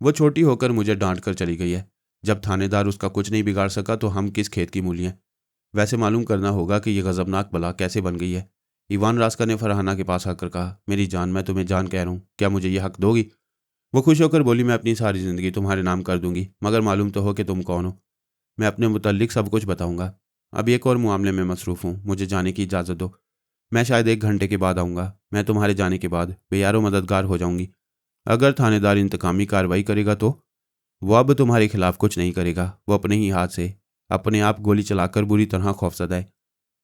वो छोटी होकर मुझे डांट कर चली गई है। जब थानेदार उसका कुछ नहीं बिगाड़ सका तो हम किस खेत की मूली हैं? वैसे मालूम करना होगा कि यह गजबनाक बला कैसे बन गई है। इवान रास्का ने फरहाना के पास आकर कहा, मेरी जान, मैं तुम्हें जान कह रहा हूँ, क्या मुझे यह हक दोगी? वो खुश होकर बोली, मैं अपनी सारी ज़िंदगी तुम्हारे नाम कर दूंगी, मगर मालूम तो हो कि तुम कौन हो। मैं अपने मुतल्लिक सब कुछ बताऊंगा। अभी एक और मामले में मसरूफ़ हूँ, मुझे जाने की इजाज़त दो। मैं शायद 1 घंटे के बाद आऊँगा। मैं तुम्हारे जाने के बाद बेयारो मददगार हो जाऊँगी। अगर थानेदार इंतकामी कार्रवाई करेगा तो? वो अब तुम्हारे खिलाफ कुछ नहीं करेगा। वो अपने ही हाथ से अपने आप गोली चलाकर बुरी तरह खौफजदा है।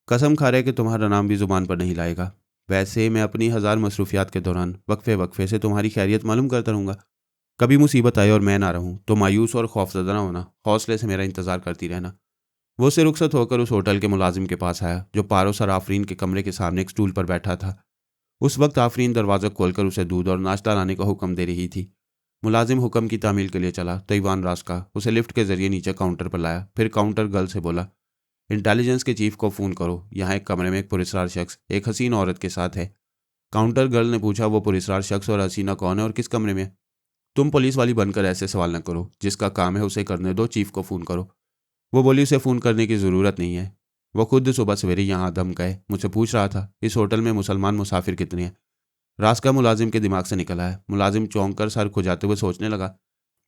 कसम खा रहा है कि तुम्हारा नाम भी ज़ुबान पर नहीं लाएगा। वैसे मैं अपनी 1000 मसरूफियात के दौरान वक्फे वक्फे से तुम्हारी खैरियत मालूम करता रहूँगा। कभी मुसीबत आए और मैं ना रहूँ तो मायूस और खौफजदा ना होना, हौसले से मेरा इंतज़ार करती रहना। वो उससे रुखसत होकर उस होटल के मुलाजिम के पास आया जो पारोस और आफरीन के कमरे के सामने एक स्टूल पर बैठा था। उस वक्त आफरीन दरवाज़ा खोलकर उसे दूध और नाश्ता लाने का हुक्म दे रही थी। मुलाजिम हुक्म की तामील के लिए चला तो ईवान रास्का उसे लिफ्ट के जरिए नीचे काउंटर पर लाया। फिर काउंटर गर्ल से बोला, इंटेलिजेंस के चीफ को फ़ोन करो, यहाँ एक कमरे में एक पुरस्कार शख्स एक हसीन औरत के साथ है। काउंटर गर्ल ने पूछा, वो पुरस्कार शख्स और हसीना कौन है और किस कमरे में है? तुम पुलिस वाली बनकर ऐसे सवाल न करो, जिसका काम है उसे करने दो, चीफ को फ़ोन करो। वो बोली, उसे फ़ोन करने की ज़रूरत नहीं है। वो खुद सुबह सवेरे यहाँ दम गए मुझसे पूछ रहा था इस होटल में मुसलमान मुसाफिर कितने हैं। रास्का मुलाजिम के दिमाग से निकला है। मुलाजिम चौंक कर सर खुजाते हुए सोचने लगा,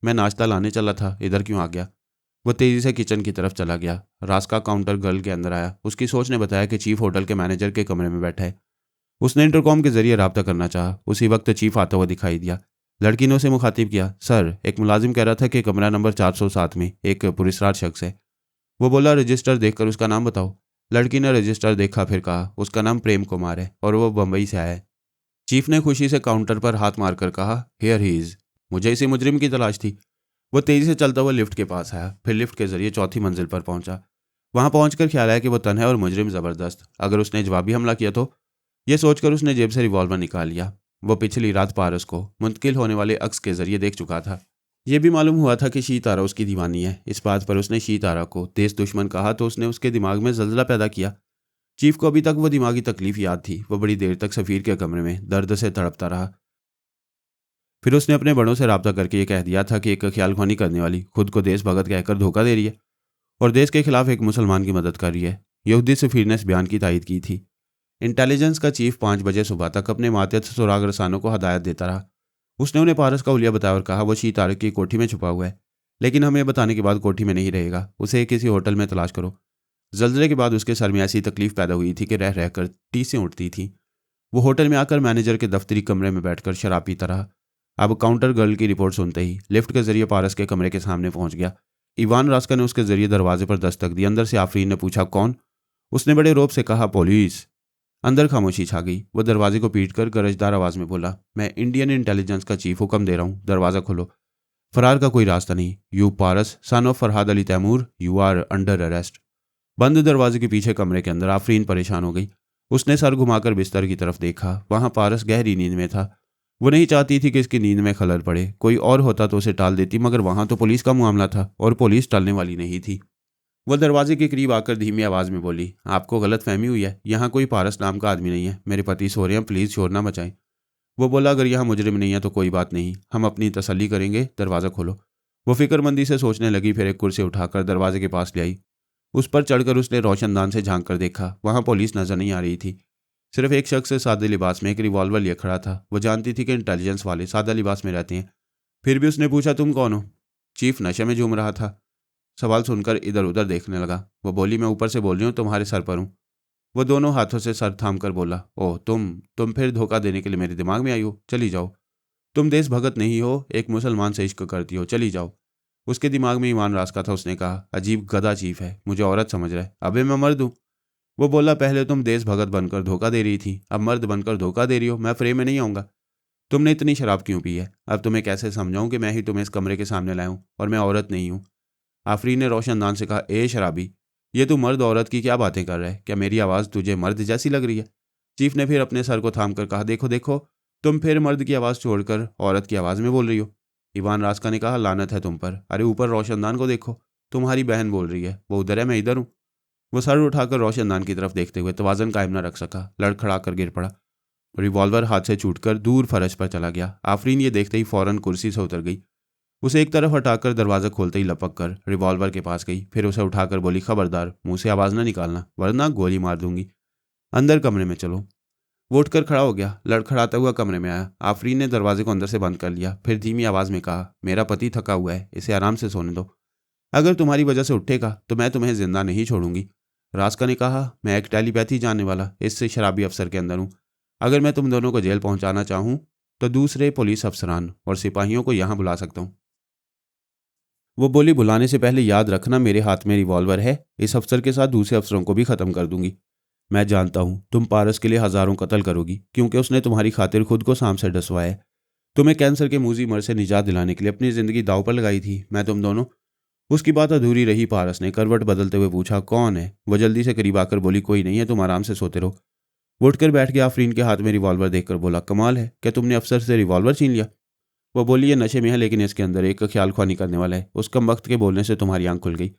मैं नाश्ता लाने चला था, इधर क्यों आ गया? वो तेज़ी से किचन की तरफ चला गया। रास्का काउंटर गर्ल के अंदर आया। उसकी सोच ने बताया कि चीफ होटल के मैनेजर के कमरे में बैठा है। उसने इंटरकॉम के जरिए रब्ता करना चाहा। उसी वक्त चीफ आता हुआ दिखाई दिया। लड़की ने उसे मुखातिब किया, सर, एक मुलाजिम कह रहा था कि कमरा नंबर 407 में एक पुरस्कार शख्स है। वो बोला, रजिस्टर देखकर उसका नाम बताओ। लड़की ने रजिस्टर देखा, फिर कहा, उसका नाम प्रेम कुमार है और वो बम्बई से आया है। चीफ ने खुशी से काउंटर पर हाथ मारकर कहा, हियर ही इज। मुझे इसी मुजरिम की तलाश थी। वो तेजी से चलता हुआ लिफ्ट के पास आया, फिर लिफ्ट के जरिए चौथी मंजिल पर पहुंचा। वहां पहुंचकर ख्याल आया कि वो तन्हा है और मुजरिम जबरदस्त। अगर उसने जवाबी हमला किया तो? यह सोचकर उसने जेब से रिवॉल्वर निकाल लिया। वो पिछली रात पारस को मुंतकिल होने वाले अक्स के जरिए देख चुका था। यह भी मालूम हुआ था कि शी तारा उसकी दीवानी है। इस बात पर उसने शी तारा को देश दुश्मन कहा तो उसने उसके दिमाग में जल्जला पैदा किया। चीफ को अभी तक वो दिमागी तकलीफ याद थी। वो बड़ी देर तक सफ़ीर के कमरे में दर्द से तड़पता रहा। फिर उसने अपने बड़ों से रब्ता करके ये कह दिया था कि एक ख्यालख्वानी करने वाली खुद को देश भगत कहकर धोखा दे रही है और देश के खिलाफ एक मुसलमान की मदद कर रही है। यहूदी सफ़ीर ने इस बयान की तायद की थी। इंटेलिजेंस का चीफ 5 बजे सुबह तक अपने मातहत सुराग रसानों को हदायत देता रहा। उसने उन्हें पारस का उलिया बताया और कहा, वो शी तारक की कोठी में छुपा हुआ है, लेकिन हमें बताने के बाद कोठी में नहीं रहेगा। उसे किसी होटल में तलाश करो। जल्जले के बाद उसके सर में ऐसी तकलीफ पैदा हुई थी कि रह रहकर टीसें उठती थीं। वो होटल में आकर मैनेजर के दफ्तरी कमरे में बैठकर शराब पीता रहा। अब काउंटर गर्ल की रिपोर्ट सुनते ही लिफ्ट के जरिए पारस के कमरे के सामने पहुंच गया। ईवान रास्का ने उसके जरिए दरवाजे पर दस्तक दी। अंदर से आफरीन ने पूछा, कौन? उसने बड़े रौब से कहा, पुलिस। अंदर खामोशी छा गई। वो दरवाजे को पीटकर गरजदार आवाज में बोला, मैं इंडियन इंटेलिजेंस का चीफ, हुक्म दे रहा हूँ, दरवाज़ा खोलो। फरार का कोई रास्ता नहीं। You Paras, son of Farhad Ali Taimur, you are under arrest. बंद दरवाजे के पीछे कमरे के अंदर आफरीन परेशान हो गई। उसने सर घुमाकर बिस्तर की तरफ देखा। वहां पारस गहरी नींद में था। वो नहीं चाहती थी कि इसकी नींद में खलल पड़े। कोई और होता तो उसे टाल देती, मगर वहां तो पुलिस का मामला था और पुलिस टालने वाली नहीं थी। वह दरवाजे के करीब आकर धीमी आवाज में बोली, आपको गलत फहमी हुई है, यहाँ कोई पारस नाम का आदमी नहीं है। मेरे पति सो रहे हैं, प्लीज़ शोर ना मचाएं। वो बोला, अगर यहाँ मुजरिम नहीं है तो कोई बात नहीं, हम अपनी तसल्ली करेंगे, दरवाज़ा खोलो। वो फिक्रमंदी से सोचने लगी, फिर एक कुर्सी उठाकर दरवाजे के पास ले आई। उस पर चढ़कर उसने रोशनदान से झांक कर देखा। वहां पुलिस नजर नहीं आ रही थी। सिर्फ एक शख्स सादे लिबास में एक रिवॉल्वर लिए खड़ा था। वो जानती थी कि इंटेलिजेंस वाले सादा लिबास में रहते हैं। फिर भी उसने पूछा, तुम कौन हो? चीफ नशे में झूम रहा था। सवाल सुनकर इधर उधर देखने लगा। वो बोली, मैं ऊपर से बोल रही हूँ, तुम्हारे सर पर हूँ। वो दोनों हाथों से सर थाम कर बोला, ओह तुम फिर धोखा देने के लिए मेरे दिमाग में आई हो, चली जाओ। तुम देश भगत नहीं हो, एक मुसलमान से इश्क करती हो, चली जाओ। उसके दिमाग में ईमान रास्का था। उसने कहा, अजीब गधा चीफ है, मुझे औरत समझ रहा है। अबे मैं मर्द हूँ। वो बोला, पहले तुम देश भगत बनकर धोखा दे रही थी, अब मर्द बनकर धोखा दे रही हो। मैं फ्रेम में नहीं आऊँगा। तुमने इतनी शराब क्यों पी है? अब तुम्हें कैसे समझाऊं कि मैं ही तुम्हें इस कमरे के सामने लाया हूँ और मैं औरत नहीं हूँ? आफरीन ने रोशनदान से कहा, ए शराबी, ये तू मर्द औरत की क्या बातें कर रहा है? क्या मेरी आवाज़ तुझे मर्द जैसी लग रही है? चीफ ने फिर अपने सर को थाम कर कहा, देखो देखो, तुम फिर मर्द की आवाज़ छोड़कर औरत की आवाज़ में बोल रही हो। ईवान रास्का ने कहा, लानत है तुम पर। अरे ऊपर रोशनदान को देखो, तुम्हारी बहन बोल रही है, वो उधर है, मैं इधर हूँ। वो सर उठाकर रोशनदान की तरफ देखते हुए तवाज़न कायम न रख सका, लड़खड़ा कर गिर पड़ा। रिवॉल्वर हाथ से छूटकर दूर फर्श पर चला गया। आफरीन ये देखते ही फौरन कुर्सी से उतर गई। उसे एक तरफ हटाकर दरवाज़ा खोलते ही लपक कर रिवॉल्वर के पास गई। फिर उसे उठाकर बोली, खबरदार मुंह से आवाज़ ना निकालना, वरना गोली मार दूंगी। अंदर कमरे में चलो। वो उठकर खड़ा हो गया, लड़खड़ाता हुआ कमरे में आया। आफरीन ने दरवाजे को अंदर से बंद कर लिया। फिर धीमी आवाज़ में कहा, मेरा पति थका हुआ है, इसे आराम से सोने दो। अगर तुम्हारी वजह से उठेगा तो मैं तुम्हें जिंदा नहीं छोड़ूंगी। रास्का ने कहा, मैं एक टेलीपैथी जानने वाला इससे शराबी अफसर के अंदर हूँ। अगर मैं तुम दोनों को जेल पहुंचाना चाहूँ तो दूसरे पुलिस अफसरान और सिपाहियों को यहाँ बुला सकता हूँ। वो बोली, बुलाने से पहले याद रखना मेरे हाथ में रिवॉल्वर है। इस अफसर के साथ दूसरे अफसरों को भी खत्म कर दूंगी। मैं जानता हूँ तुम पारस के लिए हजारों कत्ल करोगी, क्योंकि उसने तुम्हारी खातिर खुद को सांप से डसवाया है। तुम्हें कैंसर के मुंह मर से निजात दिलाने के लिए अपनी जिंदगी दांव पर लगाई थी। मैं तुम दोनों। उसकी बात अधूरी रही। पारस ने करवट बदलते हुए पूछा, कौन है? वो जल्दी से करीब आकर बोली, कोई नहीं है, तुम आराम से सोते रहो। वो उठकर बैठ गया। आफरीन के हाथ में रिवॉल्वर देखकर बोला, कमाल है, क्या तुमने अफसर से रिवॉल्वर छीन लिया? वो बोली, ये नशे में है, लेकिन इसके अंदर एक ख्याल ख्वानी करने वाला है। उस कम वक्त के बोलने से तुम्हारी आंख खुल गई।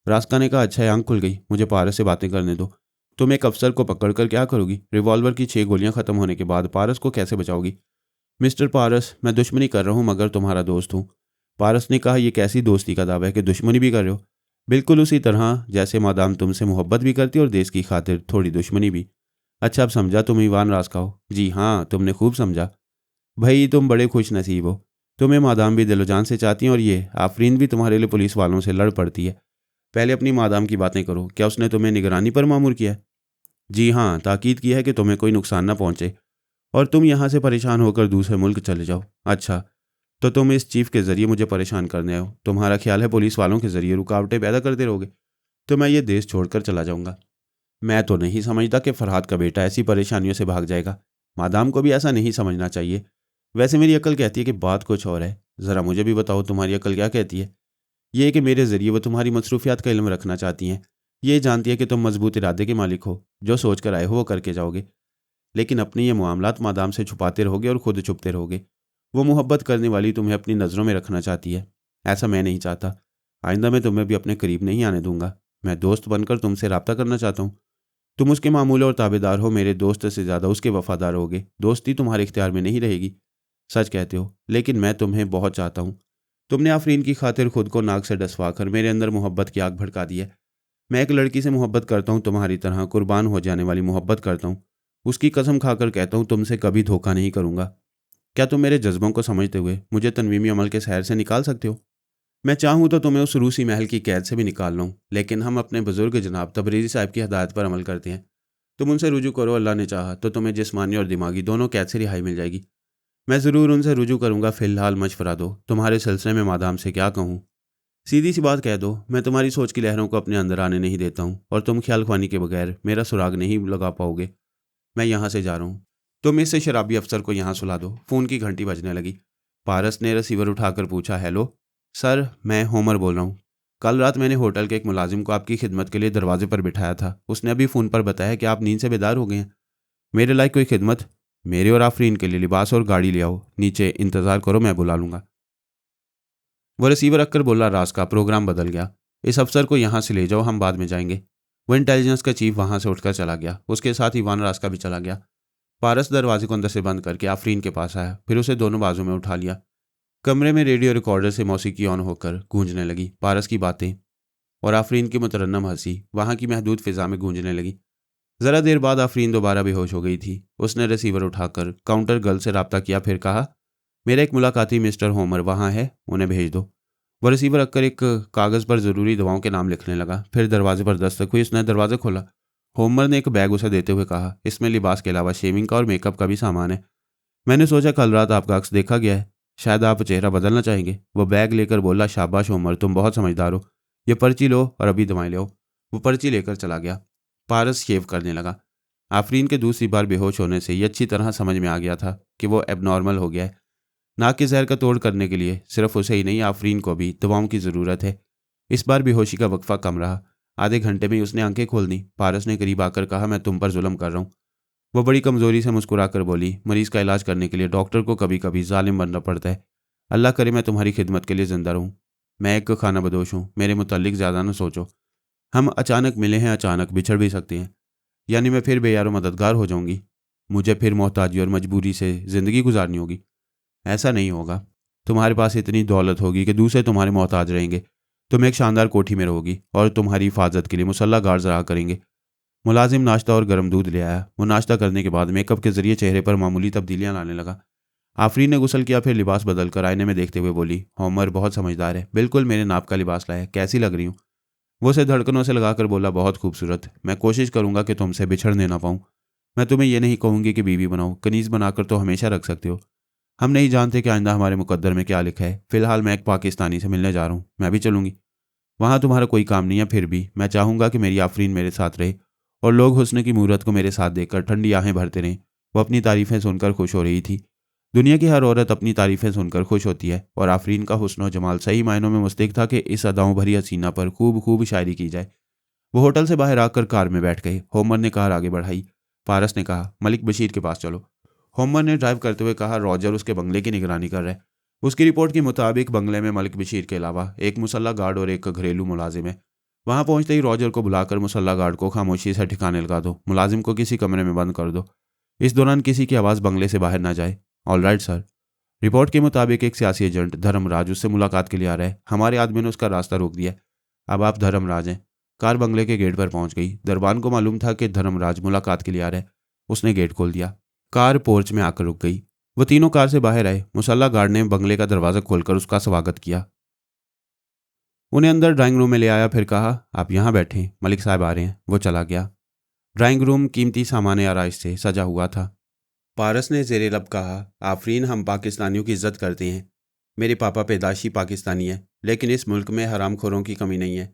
रास्का ने कहा, अच्छा है, आंख खुल गई, मुझे पारस से बातें करने दो। तुम एक अफसर को पकड़कर क्या करोगी? रिवॉल्वर की 6 गोलियां खत्म होने के बाद पारस को कैसे बचाओगी? मिस्टर पारस, मैं दुश्मनी कर रहा हूं मगर तुम्हारा दोस्त हूं। पारस ने कहा, यह कैसी दोस्ती का दावा है कि दुश्मनी भी कर रहे हो? बिल्कुल उसी तरह जैसे मादाम तुमसे मोहब्बत भी करती और देश की खातिर थोड़ी दुश्मनी भी। अच्छा, अब समझा, तुम ईवान रास्का हो? जी हाँ, तुमने खूब समझा। भाई तुम बड़े खुश नसीब हो। तुम्हें मादाम भी दिलो जान से चाहती हैं और ये आफरीन भी तुम्हारे लिए पुलिस वालों से लड़ पड़ती है। पहले अपनी मादाम की बातें करो। क्या उसने तुम्हें निगरानी पर मामूर किया है? जी हाँ, ताकीद की है कि तुम्हें कोई नुकसान ना पहुंचे और तुम यहाँ से परेशान होकर दूसरे मुल्क चले जाओ। अच्छा, तो तुम इस चीफ के जरिए मुझे परेशान करने आए हो? तुम्हारा ख्याल है पुलिस वालों के जरिए रुकावटें पैदा करते रहोगे तो मैं ये देश छोड़कर चला जाऊंगा? मैं तो नहीं समझता कि फरहाद का बेटा ऐसी परेशानियों से भाग जाएगा। मादाम को भी ऐसा नहीं समझना चाहिए। वैसे मेरी अकल कहती है कि बात कुछ और है। ज़रा मुझे भी बताओ, तुम्हारी अकल क्या कहती है? ये कि मेरे ज़रिए वो तुम्हारी मसरूफियात का इल्म रखना चाहती हैं। ये जानती है कि तुम मजबूत इरादे के मालिक हो, जो सोच कर आए हो वो करके जाओगे, लेकिन अपने ये मामलात मादाम से छुपाते रहोगे और खुद छुपते रहोगे। वो मोहब्बत करने वाली तुम्हें अपनी नज़रों में रखना चाहती है। ऐसा मैं नहीं चाहता। आइंदा मैं तुम्हें भी अपने करीब नहीं आने दूंगा। मैं दोस्त बनकर तुमसे रब्ता करना चाहता हूँ। तुम उसके मामूल और ताबेदार हो, मेरे दोस्त से ज़्यादा उसके वफादार होगे। दोस्ती तुम्हारे इख्तियार में नहीं रहेगी। सच कहते हो, लेकिन मैं तुम्हें बहुत चाहता हूँ। तुमने आफरीन की खातिर खुद को नाक से डसवा कर मेरे अंदर मोहब्बत की आग भड़का दी है। मैं एक लड़की से मोहब्बत करता हूँ, तुम्हारी तरह कुर्बान हो जाने वाली मोहब्बत करता हूँ। उसकी कसम खाकर कहता हूँ, तुमसे कभी धोखा नहीं करूँगा। क्या तुम मेरे जज्बों को समझते हुए मुझे तनवीमी अमल के शहर से निकाल सकते हो? मैं चाहूँ तो तुम्हें उस रूसी महल की कैद से भी निकाल लूँ, लेकिन हम अपने बुजुर्ग जनाब तबरेज़ी साहब की हदायत पर अमल करते हैं। तुम उनसे रुजू करो, अल्लाह ने चाहा तो तुम्हें जिस्मानी और दिमागी दोनों कैद से रिहाई मिल जाएगी। मैं ज़रूर उनसे रुजू करूँगा। फ़िलहाल मशवरा दो, तुम्हारे सिलसिले में मादाम से क्या कहूँ? सीधी सी बात कह दो। मैं तुम्हारी सोच की लहरों को अपने अंदर आने नहीं देता हूँ और तुम ख्याल ख्वानी के बगैर मेरा सुराग नहीं लगा पाओगे। मैं यहाँ से जा रहा हूँ। तुम इस शराबी अफसर को यहाँ सुला दो। फ़ोन की घंटी बजने लगी। पारस ने रिसीवर उठाकर पूछा, हेलो सर, मैं होमर बोल रहा हूँ। कल रात मैंने होटल के एक मुलाजिम को आपकी खिदमत के लिए दरवाजे पर बिठाया था। उसने अभी फ़ोन पर बताया कि आप नींद से बेदार हो गए हैं। मेरे लायक कोई खिदमत? मेरे और आफरीन के लिए लिबास और गाड़ी ले आओ। नीचे इंतज़ार करो, मैं बुला लूँगा। वो रिसीवर रखकर बोला, राज का प्रोग्राम बदल गया। इस अफसर को यहाँ से ले जाओ, हम बाद में जाएंगे। वो इंटेलिजेंस का चीफ वहाँ से उठकर चला गया। उसके साथ ईवान राज का भी चला गया। पारस दरवाजे को अंदर से बंद करके आफरीन के पास आया, फिर उसे दोनों बाजू में उठा लिया। कमरे में रेडियो रिकॉर्डर से मौसीकी ऑन होकर गूंजने लगी। पारस की बातें और आफरीन की मुतरन्नम हंसी वहाँ की महदूद फिजा में गूंजने लगी। ज़रा देर बाद आफरीन दोबारा बेहोश हो गई थी। उसने रिसीवर उठाकर काउंटर गर्ल से रब्ता किया, फिर कहा, मेरा एक मुलाकाती मिस्टर होमर वहाँ है, उन्हें भेज दो। वह रिसीवर रखकर एक कागज़ पर ज़रूरी दवाओं के नाम लिखने लगा। फिर दरवाजे पर दस्तक हुई। उसने दरवाज़ा खोला। होमर ने एक बैग उसे देते हुए कहा, इसमें लिबास के अलावा शेविंग का और मेकअप का भी सामान है। मैंने सोचा कल रात आपका अक्स देखा गया है, शायद आप चेहरा बदलना चाहेंगे। वो बैग लेकर बोला, शाबाश होमर, तुम बहुत समझदार हो। ये पर्ची लो और अभी दवाएं ले आओ। वो पर्ची लेकर चला गया। पारस शेव करने लगा। आफरीन के दूसरी बार बेहोश होने से ये अच्छी तरह समझ में आ गया था कि वो एबनॉर्मल हो गया है। नाक के जहर का तोड़ करने के लिए सिर्फ उसे ही नहीं, आफरीन को भी दवाओं की ज़रूरत है। इस बार बेहोशी का वक्फा कम रहा। आधे घंटे में ही उसने आंखें खोल दी। पारस ने करीब आकर कहा, मैं तुम पर जुल्म कर रहा हूँ। वो बड़ी कमज़ोरी से मुस्कुराकर बोली, मरीज़ का इलाज करने के लिए डॉक्टर को कभी कभी जालिम बनना पड़ता है। अल्लाह करे मैं तुम्हारी खिदमत के लिए ज़िंदा रहूँ। मैं एक खाना बदोश हूँ, मेरे मुतल्लिक ज़्यादा न सोचो। हम अचानक मिले हैं, अचानक बिछड़ भी सकते हैं। यानी मैं फिर बेयारो मददगार हो जाऊंगी। मुझे फिर मोहताजी और मजबूरी से ज़िंदगी गुजारनी होगी। ऐसा नहीं होगा। तुम्हारे पास इतनी दौलत होगी कि दूसरे तुम्हारे मोहताज रहेंगे। तुम एक शानदार कोठी में रहोगी और तुम्हारी हिफाजत के लिए मुसल्ला गार्ड्स रहा करेंगे। मुलाजिम नाश्ता और गर्म दूध ले आया। वो नाश्ता करने के बाद मेकअप के जरिए चेहरे पर मामूली तब्दीलियां लाने लगा। आफरीन ने गुस्ल किया, फिर लिबास बदल कर आईने में देखते हुए बोली, होमर बहुत समझदार है, बिल्कुल मेरे नाप का लिबास लाया। कैसी लग रही हूँ? वो उसे धड़कनों से लगाकर बोला, बहुत खूबसूरत, मैं कोशिश करूंगा कि तुमसे बिछड़ने ना पाऊँ। मैं तुम्हें ये नहीं कहूंगी कि बीवी बनाओ, कनीज बनाकर तो हमेशा रख सकते हो। हम नहीं जानते कि आइंदा हमारे मुकद्दर में क्या लिखा है। फिलहाल मैं एक पाकिस्तानी से मिलने जा रहा हूँ, मैं भी चलूंगी। वहाँ तुम्हारा कोई काम नहीं है, फिर भी मैं चाहूंगा कि मेरी आफरीन मेरे साथ रहे और लोग हुस्न की मूरत को मेरे साथ देखकर ठंडी आहें भरते रहें। वो अपनी तारीफ़ें सुनकर खुश हो रही थी। दुनिया की हर औरत अपनी तारीफ़ें सुनकर खुश होती है और आफरीन का हुस्न और जमाल सही मायनों में मुस्तहिक था कि इस अदाओं भरी हसीना पर खूब खूब शायरी की जाए। वो होटल से बाहर आकर कार में बैठ गए। होमर ने कार आगे बढ़ाई। पारस ने कहा, मलिक बशीर के पास चलो। होमर ने ड्राइव करते हुए कहा, रॉजर उसके बंगले की निगरानी कर रहा है। उसकी रिपोर्ट के मुताबिक बंगले में मलिक बशीर के अलावा एक मुसल्ला गार्ड और एक घरेलू मुलाजिम है। वहां पहुंचते ही रॉजर को बुलाकर मुसल्ला गार्ड को खामोशी से ठिकाने लगा दो, मुलाजिम को किसी कमरे में बंद कर दो। इस दौरान किसी की आवाज़ बंगले से बाहर ना जाए। All right sir. रिपोर्ट के मुताबिक एक सियासी एजेंट धर्मराज उससे मुलाकात के लिए आ रहा है। हमारे आदमी ने उसका रास्ता रोक दिया। अब आप धर्मराज हैं। कार बंगले के गेट पर पहुंच गई। दरबान को मालूम था कि धर्मराज मुलाकात के लिए आ रहा है। उसने गेट खोल दिया। कार पोर्च में आकर रुक गई। वो तीनों कार से बाहर आए। मुसल्ला गार्ड ने बंगले का दरवाज़ा खोलकर उसका स्वागत किया। उन्हें अंदर ड्राइंग रूम में ले आया, फिर कहा, आप यहाँ बैठें, मलिक साहब आ रहे हैं। वो चला गया। ड्राइंग रूम कीमती सामान आराइश से सजा हुआ था। पारस ने ज़ेरे लब कहा, आफरीन, हम पाकिस्तानियों की इज्जत करते हैं। मेरे पापा पैदाशी पाकिस्तानी है, लेकिन इस मुल्क में हरामखोरों की कमी नहीं है।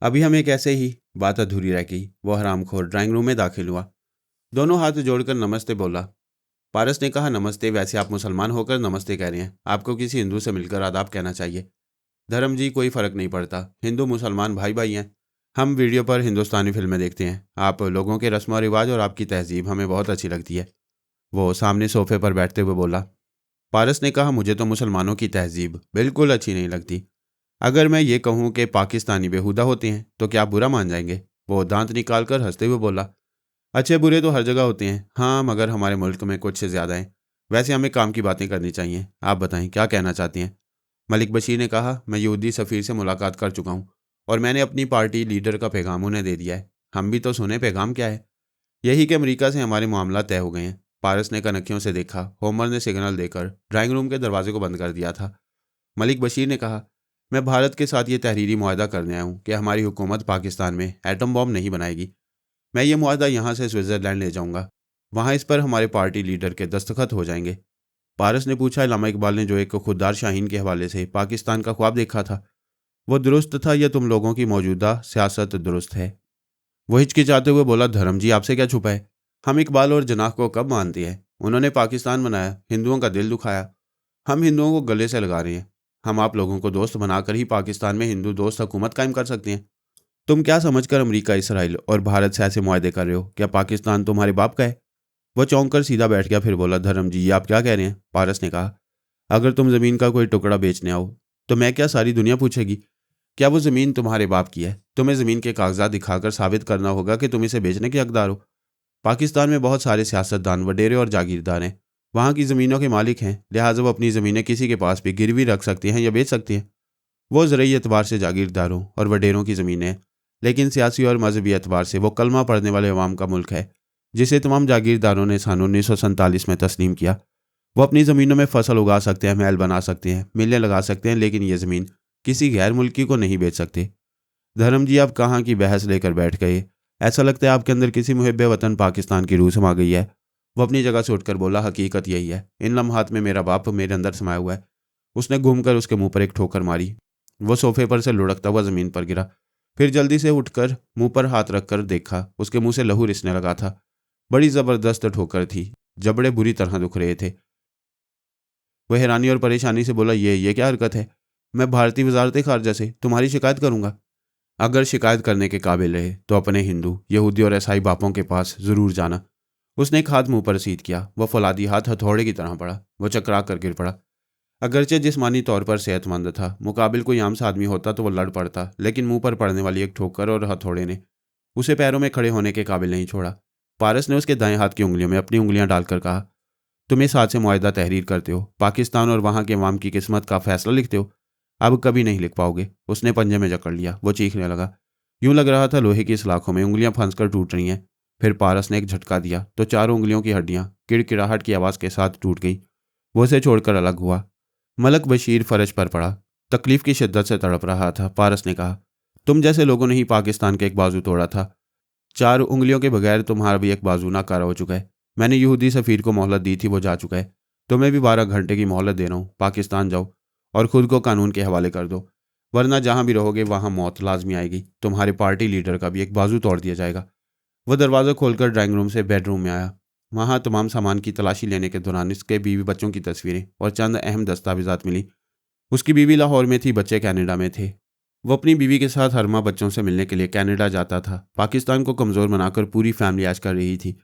अभी हम एक ऐसे ही बात अधूरी रह गई। वो हरामखोर ड्राइंग रूम में दाखिल हुआ। दोनों हाथ जोड़कर नमस्ते बोला। पारस ने कहा, नमस्ते, वैसे आप मुसलमान होकर नमस्ते कह रहे हैं, आपको किसी हिंदू से मिलकर आदाब कहना चाहिए। धर्म जी, कोई फ़र्क नहीं पड़ता, हिंदू मुसलमान भाई भाई हैं। हम वीडियो पर हिंदुस्तानी फिल्में देखते हैं। आप लोगों के रस्म और रिवाज और आपकी तहजीब हमें बहुत अच्छी लगती है। वो सामने सोफे पर बैठते हुए बोला। पारस ने कहा, मुझे तो मुसलमानों की तहजीब बिल्कुल अच्छी नहीं लगती। अगर मैं ये कहूँ कि पाकिस्तानी बेहुदा होते हैं तो क्या आप बुरा मान जाएंगे? वो दांत निकाल कर हंसते हुए बोला, अच्छे बुरे तो हर जगह होते हैं, हाँ, मगर हमारे मुल्क में कुछ से ज़्यादा हैं। वैसे हमें काम की बातें करनी चाहिए। आप बताएं, क्या कहना चाहती हैं? मलिक बशीर ने कहा, मैं यहूदी सफ़ीर से मुलाकात कर चुका हूँ और मैंने अपनी पार्टी लीडर का पैगाम उन्हें दे दिया है। हम भी तो सुने, पैगाम क्या है? यही कि अमेरिका से हमारे मामला तय हो गए हैं। पारस ने कनखियों से देखा। होमर ने सिग्नल देकर ड्राइंग रूम के दरवाजे को बंद कर दिया था। मलिक बशीर ने कहा, मैं भारत के साथ ये तहरीरी मुआहदा करने आया हूँ कि हमारी हुकूमत पाकिस्तान में एटम बॉम्ब नहीं बनाएगी। मैं ये मुआहदा यहाँ से स्विट्ज़रलैंड ले जाऊँगा। वहाँ इस पर हमारे पार्टी लीडर के दस्तखत हो जाएंगे। पारस ने पूछा, अल्लामा इकबाल ने जो एक खुददार शाहीन के हवाले से पाकिस्तान का ख्वाब देखा था, वो दुरुस्त था या तुम लोगों की मौजूदा सियासत दुरुस्त है? वो हिचकिचाते हुए बोला, धर्म जी, आपसे क्या छुपा है? हम इकबाल और जनाह को कब मानते हैं? उन्होंने पाकिस्तान बनाया, हिंदुओं का दिल दुखाया। हम हिंदुओं को गले से लगा रहे हैं। हम आप लोगों को दोस्त बनाकर ही पाकिस्तान में हिंदू दोस्त हुकूमत कायम कर सकते हैं। तुम क्या समझकर अमेरिका, इसराइल और भारत से ऐसे मुआहदे कर रहे हो? क्या पाकिस्तान तुम्हारे बाप का है? वो चौंक कर सीधा बैठ गया, फिर बोला, धर्म जी, ये आप क्या कह रहे हैं? पारस ने कहा, अगर तुम ज़मीन का कोई टुकड़ा बेचने आओ तो मैं क्या, सारी दुनिया पूछेगी? क्या वो ज़मीन तुम्हारे बाप की है? तुम्हें ज़मीन के कागजात दिखाकर साबित करना होगा कि तुम इसे बेचने के हकदार हो। पाकिस्तान में बहुत सारे सियासतदान, वडेरे और जागीरदार हैं। वहाँ की ज़मीनों के मालिक हैं, लिहाजा वो अपनी ज़मीनें किसी के पास भी गिरवी रख सकते हैं या बेच सकते हैं। वो ज़रूरी एतबार से जागीरदारों और वडेरों की ज़मीनें हैं, लेकिन सियासी और मजहबी एतबार से वो कलमा पढ़ने वाले अवाम का मुल्क है, जिसे तमाम जागीरदारों ने सन 1947 में तस्लीम किया। वो अपनी ज़मीनों में फसल उगा सकते हैं, महल बना सकते हैं, मिलें लगा सकते हैं, लेकिन ये ज़मीन किसी गैर मुल्की को नहीं बेच सकते। धर्म जी, आप कहाँ की बहस लेकर बैठ गए? ऐसा लगता है आपके अंदर किसी मुहिब्बे वतन पाकिस्तान की रूह समा गई है। वो अपनी जगह से उठकर बोला, हकीकत यही है। इन लम्हात में मेरा बाप मेरे अंदर समाया हुआ है। उसने घूमकर उसके मुंह पर एक ठोकर मारी। वो सोफे पर से लुढ़कता हुआ ज़मीन पर गिरा। फिर जल्दी से उठकर मुंह पर हाथ रखकर देखा, उसके मुंह से लहू रिसने लगा था। बड़ी ज़बरदस्त ठोकर थी, जबड़े बुरी तरह दुख रहे थे। वह हैरानी और परेशानी से बोला, ये क्या हरकत है? मैं भारतीय वजारत खारजा से तुम्हारी शिकायत करूंगा। अगर शिकायत करने के काबिल रहे तो अपने हिंदू, यहूदी और ईसाई बापों के पास ज़रूर जाना। उसने एक हाथ मुंह पर सीध किया। वह फौलादी हाथ हथौड़े की तरह पड़ा। वह चकरा कर गिर पड़ा। अगरचे जिस्मानी तौर पर सेहतमंद था, मुकाबिल कोई आम सा आदमी होता तो वह लड़ पड़ता, लेकिन मुंह पर पड़ने वाली एक ठोकर और हथौड़े ने उसे पैरों में खड़े होने के काबिल नहीं छोड़ा। पारस ने उसके दाएं हाथ की उंगलियों में अपनी उंगलियां डालकर कहा, तुम इस हाथ से मुआहदा तहरीर करते हो, पाकिस्तान और वहाँ के अवाम की किस्मत का फैसला लिखते हो। अब कभी नहीं लिख पाओगे। उसने पंजे में जकड़ लिया। वो चीखने लगा। यूं लग रहा था लोहे की सलाखों में उंगलियां फंसकर टूट रही हैं। फिर पारस ने एक झटका दिया तो चारों उंगलियों की हड्डियां किड़किड़ाहट की आवाज़ के साथ टूट गई। वो उसे छोड़कर अलग हुआ। मलक बशीर फर्श पर पड़ा, तकलीफ की शिद्दत से तड़प रहा था। पारस ने कहा, तुम जैसे लोगों ने ही पाकिस्तान का एक बाजू तोड़ा था। 4 उंगलियों के बगैर तुम्हारा भी एक बाजू नाकारा हो चुका है। मैंने यहूदी सफ़ीर को मोहलत दी थी, वो जा चुका है। तुम्हें भी 12 घंटे की मोहलत दे रहा हूँ। पाकिस्तान जाओ और खुद को कानून के हवाले कर दो, वरना जहाँ भी रहोगे वहाँ मौत लाजमी आएगी। तुम्हारे पार्टी लीडर का भी एक बाजू तोड़ दिया जाएगा। वह दरवाज़ा खोलकर ड्राइंग रूम से बेडरूम में आया। वहाँ तमाम सामान की तलाशी लेने के दौरान इसके बीवी बच्चों की तस्वीरें और चंद अहम दस्तावेजात मिली। उसकी बीवी लाहौर में थी, बच्चे कनाडा में थे। वो अपनी बीवी के साथ हर माह बच्चों से मिलने के लिए कनाडा जाता था। पाकिस्तान को कमज़ोर बनाकर पूरी फैमिली ऐश कर रही थी।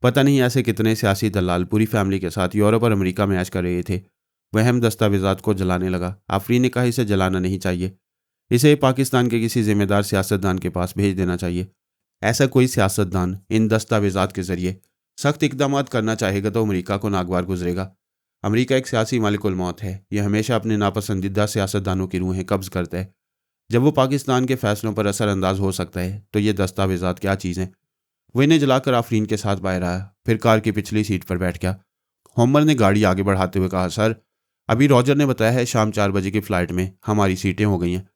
पता नहीं ऐसे कितने सियासी दलाल पूरी फैमिली के साथ यूरोप और अमेरिका में ऐश कर रहे थे। वह अहम दस्तावेजात को जलाने लगा। आफरीन ने कहा, इसे जलाना नहीं चाहिए, इसे पाकिस्तान के किसी जिम्मेदार सियासतदान के पास भेज देना चाहिए। ऐसा कोई सियासतदान इन दस्तावेजात के जरिए सख्त इकदाम करना चाहेगा तो अमेरिका को नागवार गुजरेगा। अमेरिका एक सियासी मालिकुल मौत है। यह हमेशा अपने नापसंदीदा सियासतदानों की रूहें कब्ज करता है। जब वो पाकिस्तान के फैसलों पर असरअंदाज हो सकता है तो ये दस्तावेजात क्या चीज़ें। वो इन्हें जलाकर आफरीन के साथ बाहर आया, फिर कार की पिछली सीट पर बैठ गया। होमर ने गाड़ी आगे बढ़ाते हुए कहा, सर, अभी रॉजर ने बताया है शाम 4 बजे की फ़्लाइट में हमारी सीटें हो गई हैं।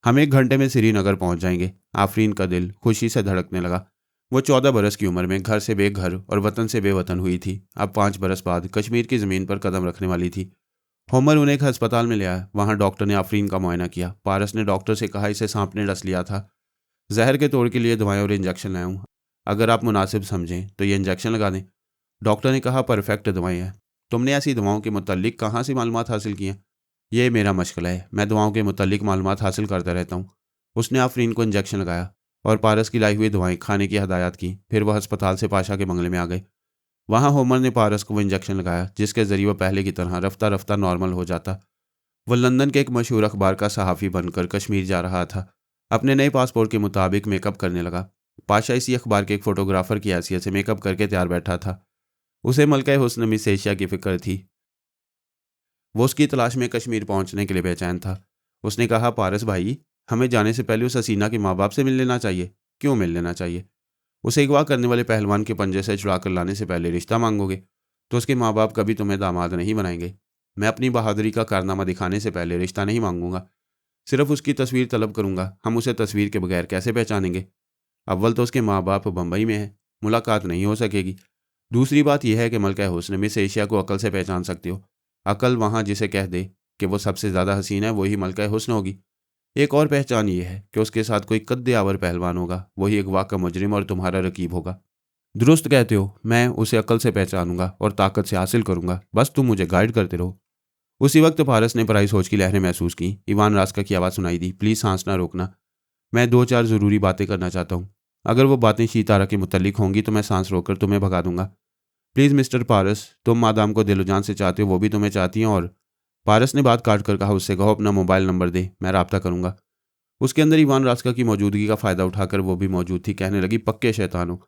हम 1 घंटे में श्रीनगर पहुंच जाएंगे। आफरीन का दिल खुशी से धड़कने लगा। वो 14 बरस की उम्र में घर से बेघर और वतन से बेवतन हुई थी। अब 5 बरस बाद कश्मीर की ज़मीन पर कदम रखने वाली थी। होमर उन्हें एक अस्पताल में ले आया। वहाँ डॉक्टर ने आफरीन का मुआयना किया। पारस ने डॉक्टर से कहा, इसे सांप ने डस लिया था। जहर के तोड़ के लिए दवाएं और इंजेक्शन लाया हूँ, अगर आप मुनासिब समझें तो ये इंजेक्शन लगा दें। डॉक्टर ने कहा, परफेक्ट दवाएं हैं। तुमने ऐसी दवाओं के मुतालिक कहाँ से मालूमात हासिल की हैं? ये मेरा मशगला है, मैं दवाओं के मुतालिक मालूमात हासिल करता रहता हूँ। उसने आफरीन को इंजेक्शन लगाया और पारस की लाई हुई दवाएं खाने की हदायत की। फिर वह अस्पताल से पाशा के बंगले में आ गए। वहाँ होमर ने पारस को वो इंजेक्शन लगाया जिसके जरिए वह पहले की तरह रफ्ता रफ्ता नॉर्मल हो जाता। वह लंदन के एक मशहूर अखबार का सहाफ़ी बनकर कश्मीर जा रहा था। अपने नए पासपोर्ट के मुताबिक मेकअप करने लगा। पाशा इसी अखबार के एक फ़ोटोग्राफ़र की हैसियत से मेकअप करके तैयार बैठा था। उसे मलका हुस्न मिस एशिया की फ़िक्र थी। वो उसकी तलाश में कश्मीर पहुंचने के लिए बेचैन था। उसने कहा, पारस भाई, हमें जाने से पहले उस हसीना के माँ बाप से मिल लेना चाहिए। क्यों मिल लेना चाहिए? उसे अगवा करने वाले पहलवान के पंजे से छुड़ा कर लाने से पहले रिश्ता मांगोगे तो उसके माँ बाप कभी तुम्हें दामाद नहीं बनाएंगे। मैं अपनी बहादुरी का कारनामा दिखाने से पहले रिश्ता नहीं मांगूंगा, सिर्फ उसकी तस्वीर तलब करूंगा। हम उसे तस्वीर के बगैर कैसे पहचानेंगे? अव्वल तो उसके माँ बाप बम्बई में हैं, मुलाकात नहीं हो सकेगी। दूसरी बात यह है कि मलका हुस्न मिस एशिया को अकल से पहचान सकते हो। अकल वहाँ जिसे कह दे कि वो सबसे ज़्यादा हसीन है, वही मलका हुस्न होगी। एक और पहचान ये है कि उसके साथ कोई कद्दे आवर पहलवान होगा, वही अगवा का मुजरिम और तुम्हारा रकीब होगा। दुरुस्त कहते हो, मैं उसे अकल से पहचानूंगा और ताकत से हासिल करूंगा, बस तुम मुझे गाइड करते रहो। उसी वक्त पारस ने पराई सोच की लहरें महसूस की। इवान रास्का की आवाज़ सुनाई दी, प्लीज़ सांस ना रोकना, मैं 2-4 ज़रूरी बातें करना चाहता हूँ। अगर वो बातें शीतारा के मुतल्लिक होंगी तो मैं सांस रोककर तुम्हें भगा दूंगा। प्लीज़ मिस्टर पारस, तुम मादाम को दिलो जान से चाहते हो, वो भी तुम्हें चाहती हैं। और पारस ने बात काट कर कहा, उससे कहो अपना मोबाइल नंबर दे, मैं रब्ता करूंगा। उसके अंदर इवान रास्का की मौजूदगी का फ़ायदा उठाकर वो भी मौजूद थी। कहने लगी, पक्के शैतान हो,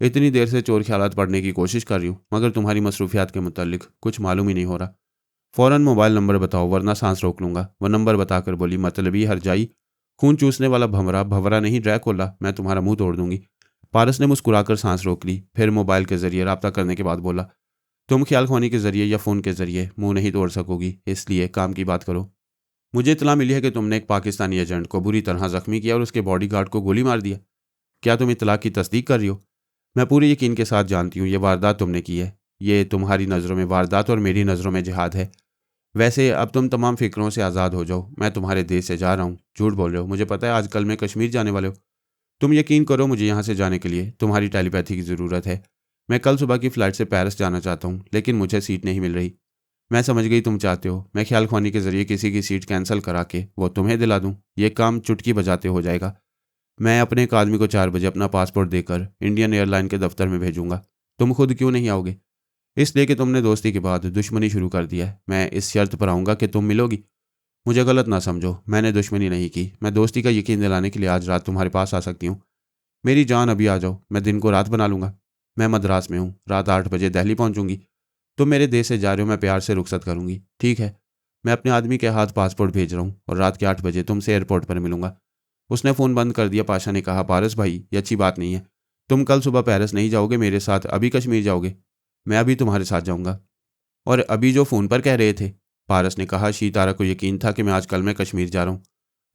इतनी देर से चोर ख्यालात पढ़ने की कोशिश कर रही हूँ, मगर तुम्हारी मसरूफियात के मुतल्लिक कुछ मालूम ही नहीं हो रहा। फ़ौरन मोबाइल नंबर बताओ वरना सांस रोक लूँगा। वह नंबर बताकर बोली, मतलबी हरजाई, खून चूसने वाला भंवरा, भंवरा नहीं ड्रैकुला, मैं तुम्हारा मुंह तोड़ दूंगी। पारस ने मुस्कुराकर सांस रोक ली, फिर मोबाइल के जरिए रब्ता करने के बाद बोला, तुम ख्याल ख्वानी के जरिए या फ़ोन के जरिए मुंह नहीं तोड़ सकोगी, इसलिए काम की बात करो। मुझे इत्तला मिली है कि तुमने एक पाकिस्तानी एजेंट को बुरी तरह जख्मी किया और उसके बॉडीगार्ड को गोली मार दिया। क्या तुम इत्तला की तस्दीक कर रही हो? मैं पूरे यकीन के साथ जानती हूँ ये वारदात तुमने की है। ये तुम्हारी नज़रों में वारदात और मेरी नज़रों में जिहाद है। वैसे अब तुम तमाम फिक्रों से आज़ाद हो जाओ। मैं तुम्हारे देश से जा रहा हूँ। झूठ बोल रहे हो, मुझे पता है आजकल में कश्मीर जाने वाले हो। तुम यकीन करो, मुझे यहाँ से जाने के लिए तुम्हारी टेलीपैथी की ज़रूरत है। मैं कल सुबह की फ़्लाइट से पेरिस जाना चाहता हूँ, लेकिन मुझे सीट नहीं मिल रही। मैं समझ गई तुम चाहते हो मैं ख्याल ख्वानी के जरिए किसी की सीट कैंसिल करा के वो तुम्हें दिला दूं। ये काम चुटकी बजाते हो जाएगा। मैं अपने एक आदमी को 4 बजे अपना पासपोर्ट देकर इंडियन एयरलाइन के दफ्तर में भेजूंगा। तुम खुद क्यों नहीं आओगे? इसलिए कि तुमने दोस्ती के बाद दुश्मनी शुरू कर दिया है। मैं इस शर्त पर आऊँगा कि तुम मिलोगी। मुझे गलत ना समझो, मैंने दुश्मनी नहीं की। मैं दोस्ती का यकीन दिलाने के लिए आज रात तुम्हारे पास आ सकती हूँ। मेरी जान, अभी आ जाओ, मैं दिन को रात बना लूँगा। मैं मद्रास में हूँ, रात 8 बजे दिल्ली पहुँचूँगी। तुम मेरे देश से जा रहे हो, मैं प्यार से रुखसत करूंगी, ठीक है? मैं अपने आदमी के हाथ पासपोर्ट भेज रहा हूँ और रात के 8 बजे तुमसे एयरपोर्ट पर मिलूंगा। उसने फ़ोन बंद कर दिया। पाशा ने कहा, पारस भाई, ये अच्छी बात नहीं है। तुम कल सुबह पेरिस नहीं जाओगे मेरे साथ, अभी कश्मीर जाओगे। मैं अभी तुम्हारे साथ जाऊँगा। और अभी जो फ़ोन पर कह रहे थे? पारस ने कहा, शीतारा को यकीन था कि मैं आज कल में कश्मीर जा रहा हूँ।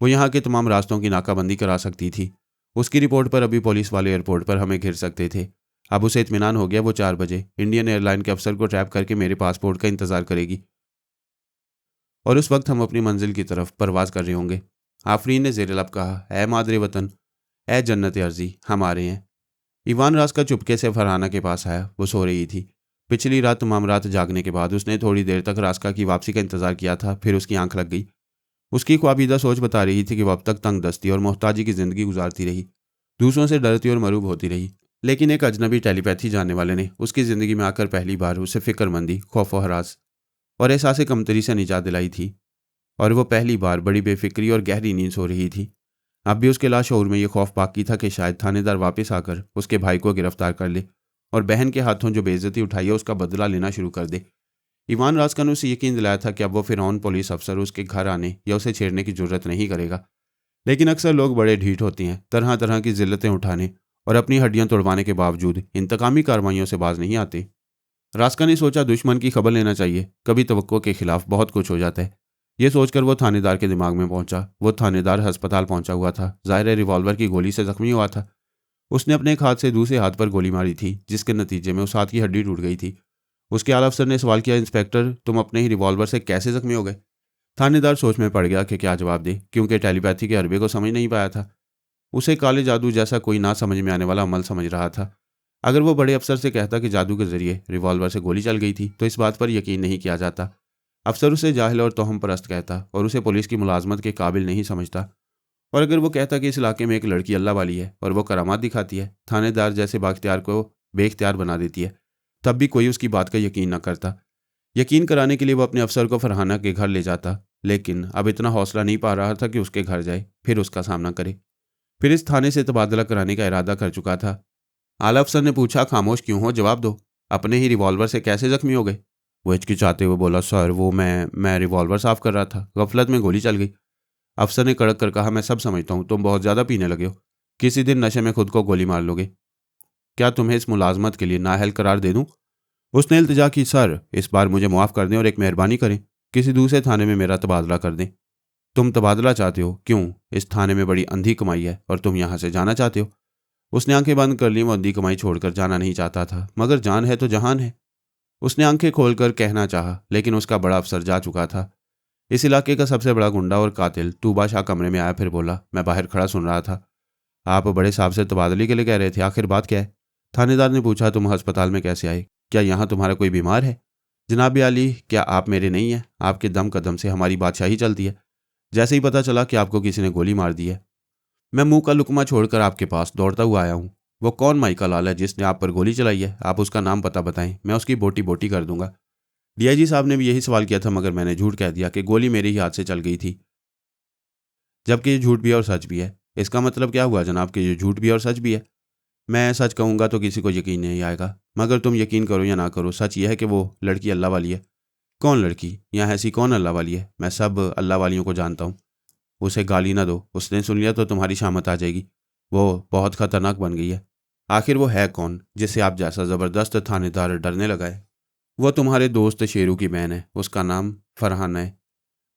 वो यहाँ के तमाम रास्तों की नाकाबंदी करा सकती थी। उसकी रिपोर्ट पर अभी पुलिस वाले एयरपोर्ट पर हमें घिर सकते थे। अब उसे इत्मीनान हो गया वो 4 बजे इंडियन एयरलाइन के अफसर को ट्रैप करके मेरे पासपोर्ट का इंतजार करेगी और उस वक्त हम अपनी मंजिल की तरफ परवाज कर रहे होंगे। आफरीन ने ज़ेर लब कहा, ए मादरे वतन, ए जन्नत अर्जी, हम आ रहे हैं। ईवान रास का चुपके से फरहाना के पास आया। वो सो रही थी। पिछली रात तमाम रात जागने के बाद उसने थोड़ी देर तक रास्का की वापसी का इंतजार किया था, फिर उसकी आंख लग गई। उसकी ख्वाबीदा सोच बता रही थी कि वह अब तक तंग दस्ती और मोहताजी की जिंदगी गुजारती रही, दूसरों से डरती और मरूब होती रही, लेकिन एक अजनबी टेलीपैथी जानने वाले ने उसकी ज़िंदगी में आकर पहली बार उसे फ़िक्रमंदी, खौफ व हरास और एहसास कमतरी से निजात दिलाई थी। और वो पहली बार बड़ी बेफिक्री और गहरी नींद सो रही थी। अब भी उसके लाशऊर में यह खौफ बाकी था कि शायद थानेदार वापस आकर उसके भाई को गिरफ्तार कर ले और बहन के हाथों जो बेइज्जती उठाई है उसका बदला लेना शुरू कर दे। ईवान रास्का ने उसे यकीन दिलाया था कि अब वो फिरौन पुलिस अफसर उसके घर आने या उसे छेड़ने की जरूरत नहीं करेगा। लेकिन अक्सर लोग बड़े ढीठ होते हैं, तरह तरह की जिल्लतें उठाने और अपनी हड्डियां तोड़वाने के बावजूद इंतकामी कार्रवाइयों से बाज नहीं आते। रास्का ने सोचा दुश्मन की खबर लेना चाहिए, कभी तवक्को के खिलाफ बहुत कुछ हो जाता है। ये सोचकर वो थानेदार के दिमाग में पहुंचा। वो थानेदार अस्पताल पहुंचा हुआ था, ज़ाहिर है रिवॉल्वर की गोली से जख्मी हुआ था। उसने अपने एक हाथ से दूसरे हाथ पर गोली मारी थी, जिसके नतीजे में उस हाथ की हड्डी टूट गई थी। उसके आला अफसर ने सवाल किया, इंस्पेक्टर, तुम अपने ही रिवॉल्वर से कैसे जख्मी हो गए? थानेदार सोच में पड़ गया कि क्या जवाब दे, क्योंकि टेलीपैथी के हरबे को समझ नहीं पाया था। उसे काले जादू जैसा कोई ना समझ में आने वाला अमल समझ रहा था। अगर वो बड़े अफसर से कहता कि जादू के जरिए रिवॉल्वर से गोली चल गई थी तो इस बात पर यकीन नहीं किया जाता। अफसर उसे जाहिल और तोहम परस्त कहता और उसे पुलिस की मुलाजमत के काबिल नहीं समझता। और अगर वो कहता कि इस इलाके में एक लड़की अल्लाह वाली है और वो करामात दिखाती है, थानेदार जैसे बाख्तियार को बेख्तियार बना देती है, तब भी कोई उसकी बात का यकीन न करता। यकीन कराने के लिए वो अपने अफसर को फरहाना के घर ले जाता, लेकिन अब इतना हौसला नहीं पा रहा था कि उसके घर जाए, फिर उसका सामना करे। फिर इस थाने से तबादला कराने का इरादा कर चुका था। आला अफसर ने पूछा, खामोश क्यों हो, जवाब दो, अपने ही रिवॉल्वर से कैसे जख्मी हो गए? वो हिचकिचाते हुए बोला, सर वो मैं रिवॉल्वर साफ कर रहा था, गफलत में गोली चल गई। अफसर ने कड़क कर कहा, मैं सब समझता हूँ, तुम बहुत ज़्यादा पीने लगे हो, किसी दिन नशे में खुद को गोली मार लोगे। क्या तुम्हें इस मुलाजमत के लिए नाअहल करार दे दूँ? उसने इल्तिजा की, सर इस बार मुझे मुआफ़ कर दें और एक मेहरबानी करें, किसी दूसरे थाने में मेरा तबादला कर दें। तुम तबादला चाहते हो? क्यों? इस थाने में बड़ी अंधी कमाई है और तुम यहाँ से जाना चाहते हो? उसने आंखें बंद कर ली। वो अंधी कमाई छोड़कर जाना नहीं चाहता था, मगर जान है तो जहान है। उसने आंखें खोलकर कहना चाहा, लेकिन उसका बड़ा अफसर जा चुका था। इस इलाके का सबसे बड़ा गुंडा और कातिल तूबा शाह कमरे में आया, फिर बोला, मैं बाहर खड़ा सुन रहा था, आप बड़े साहब से तबादले के लिए कह रहे थे, आखिर बात क्या है? थानेदार ने पूछा, तुम अस्पताल में कैसे आए? क्या यहाँ तुम्हारा कोई बीमार है? जनाब आली, क्या आप मेरे नहीं हैं? आपके दम कदम से हमारी बादशाही चलती है। जैसे ही पता चला कि आपको किसी ने गोली मार दी है, मैं मुंह का लुकमा छोड़कर आपके पास दौड़ता हुआ आया हूँ। वो कौन माइका लाल है जिसने आप पर गोली चलाई है? आप उसका नाम पता बताएं, मैं उसकी बोटी बोटी कर दूंगा। डीआईजी साहब ने भी यही सवाल किया था, मगर मैंने झूठ कह दिया कि गोली मेरे ही हाथ से चल गई थी, जबकि ये झूठ भी है और सच भी है। इसका मतलब क्या हुआ जनाब कि ये झूठ भी है और सच भी है? मैं सच कहूँगा तो किसी को यकीन नहीं आएगा, मगर तुम यकीन करो या ना करो, सच यह है कि वो लड़की अल्लाह वाली है। कौन लड़की? यहाँ ऐसी कौन अल्लाह वाली है? मैं सब अल्लाह वालियों को जानता हूँ। उसे गाली ना दो, उसने सुन लिया तो तुम्हारी शामत आ जाएगी। वो बहुत खतरनाक बन गई है। आखिर वो है कौन जिससे आप जैसा ज़बरदस्त थानेदार डरने लगा है? वो तुम्हारे दोस्त शेरू की बहन है, उसका नाम फरहाना है।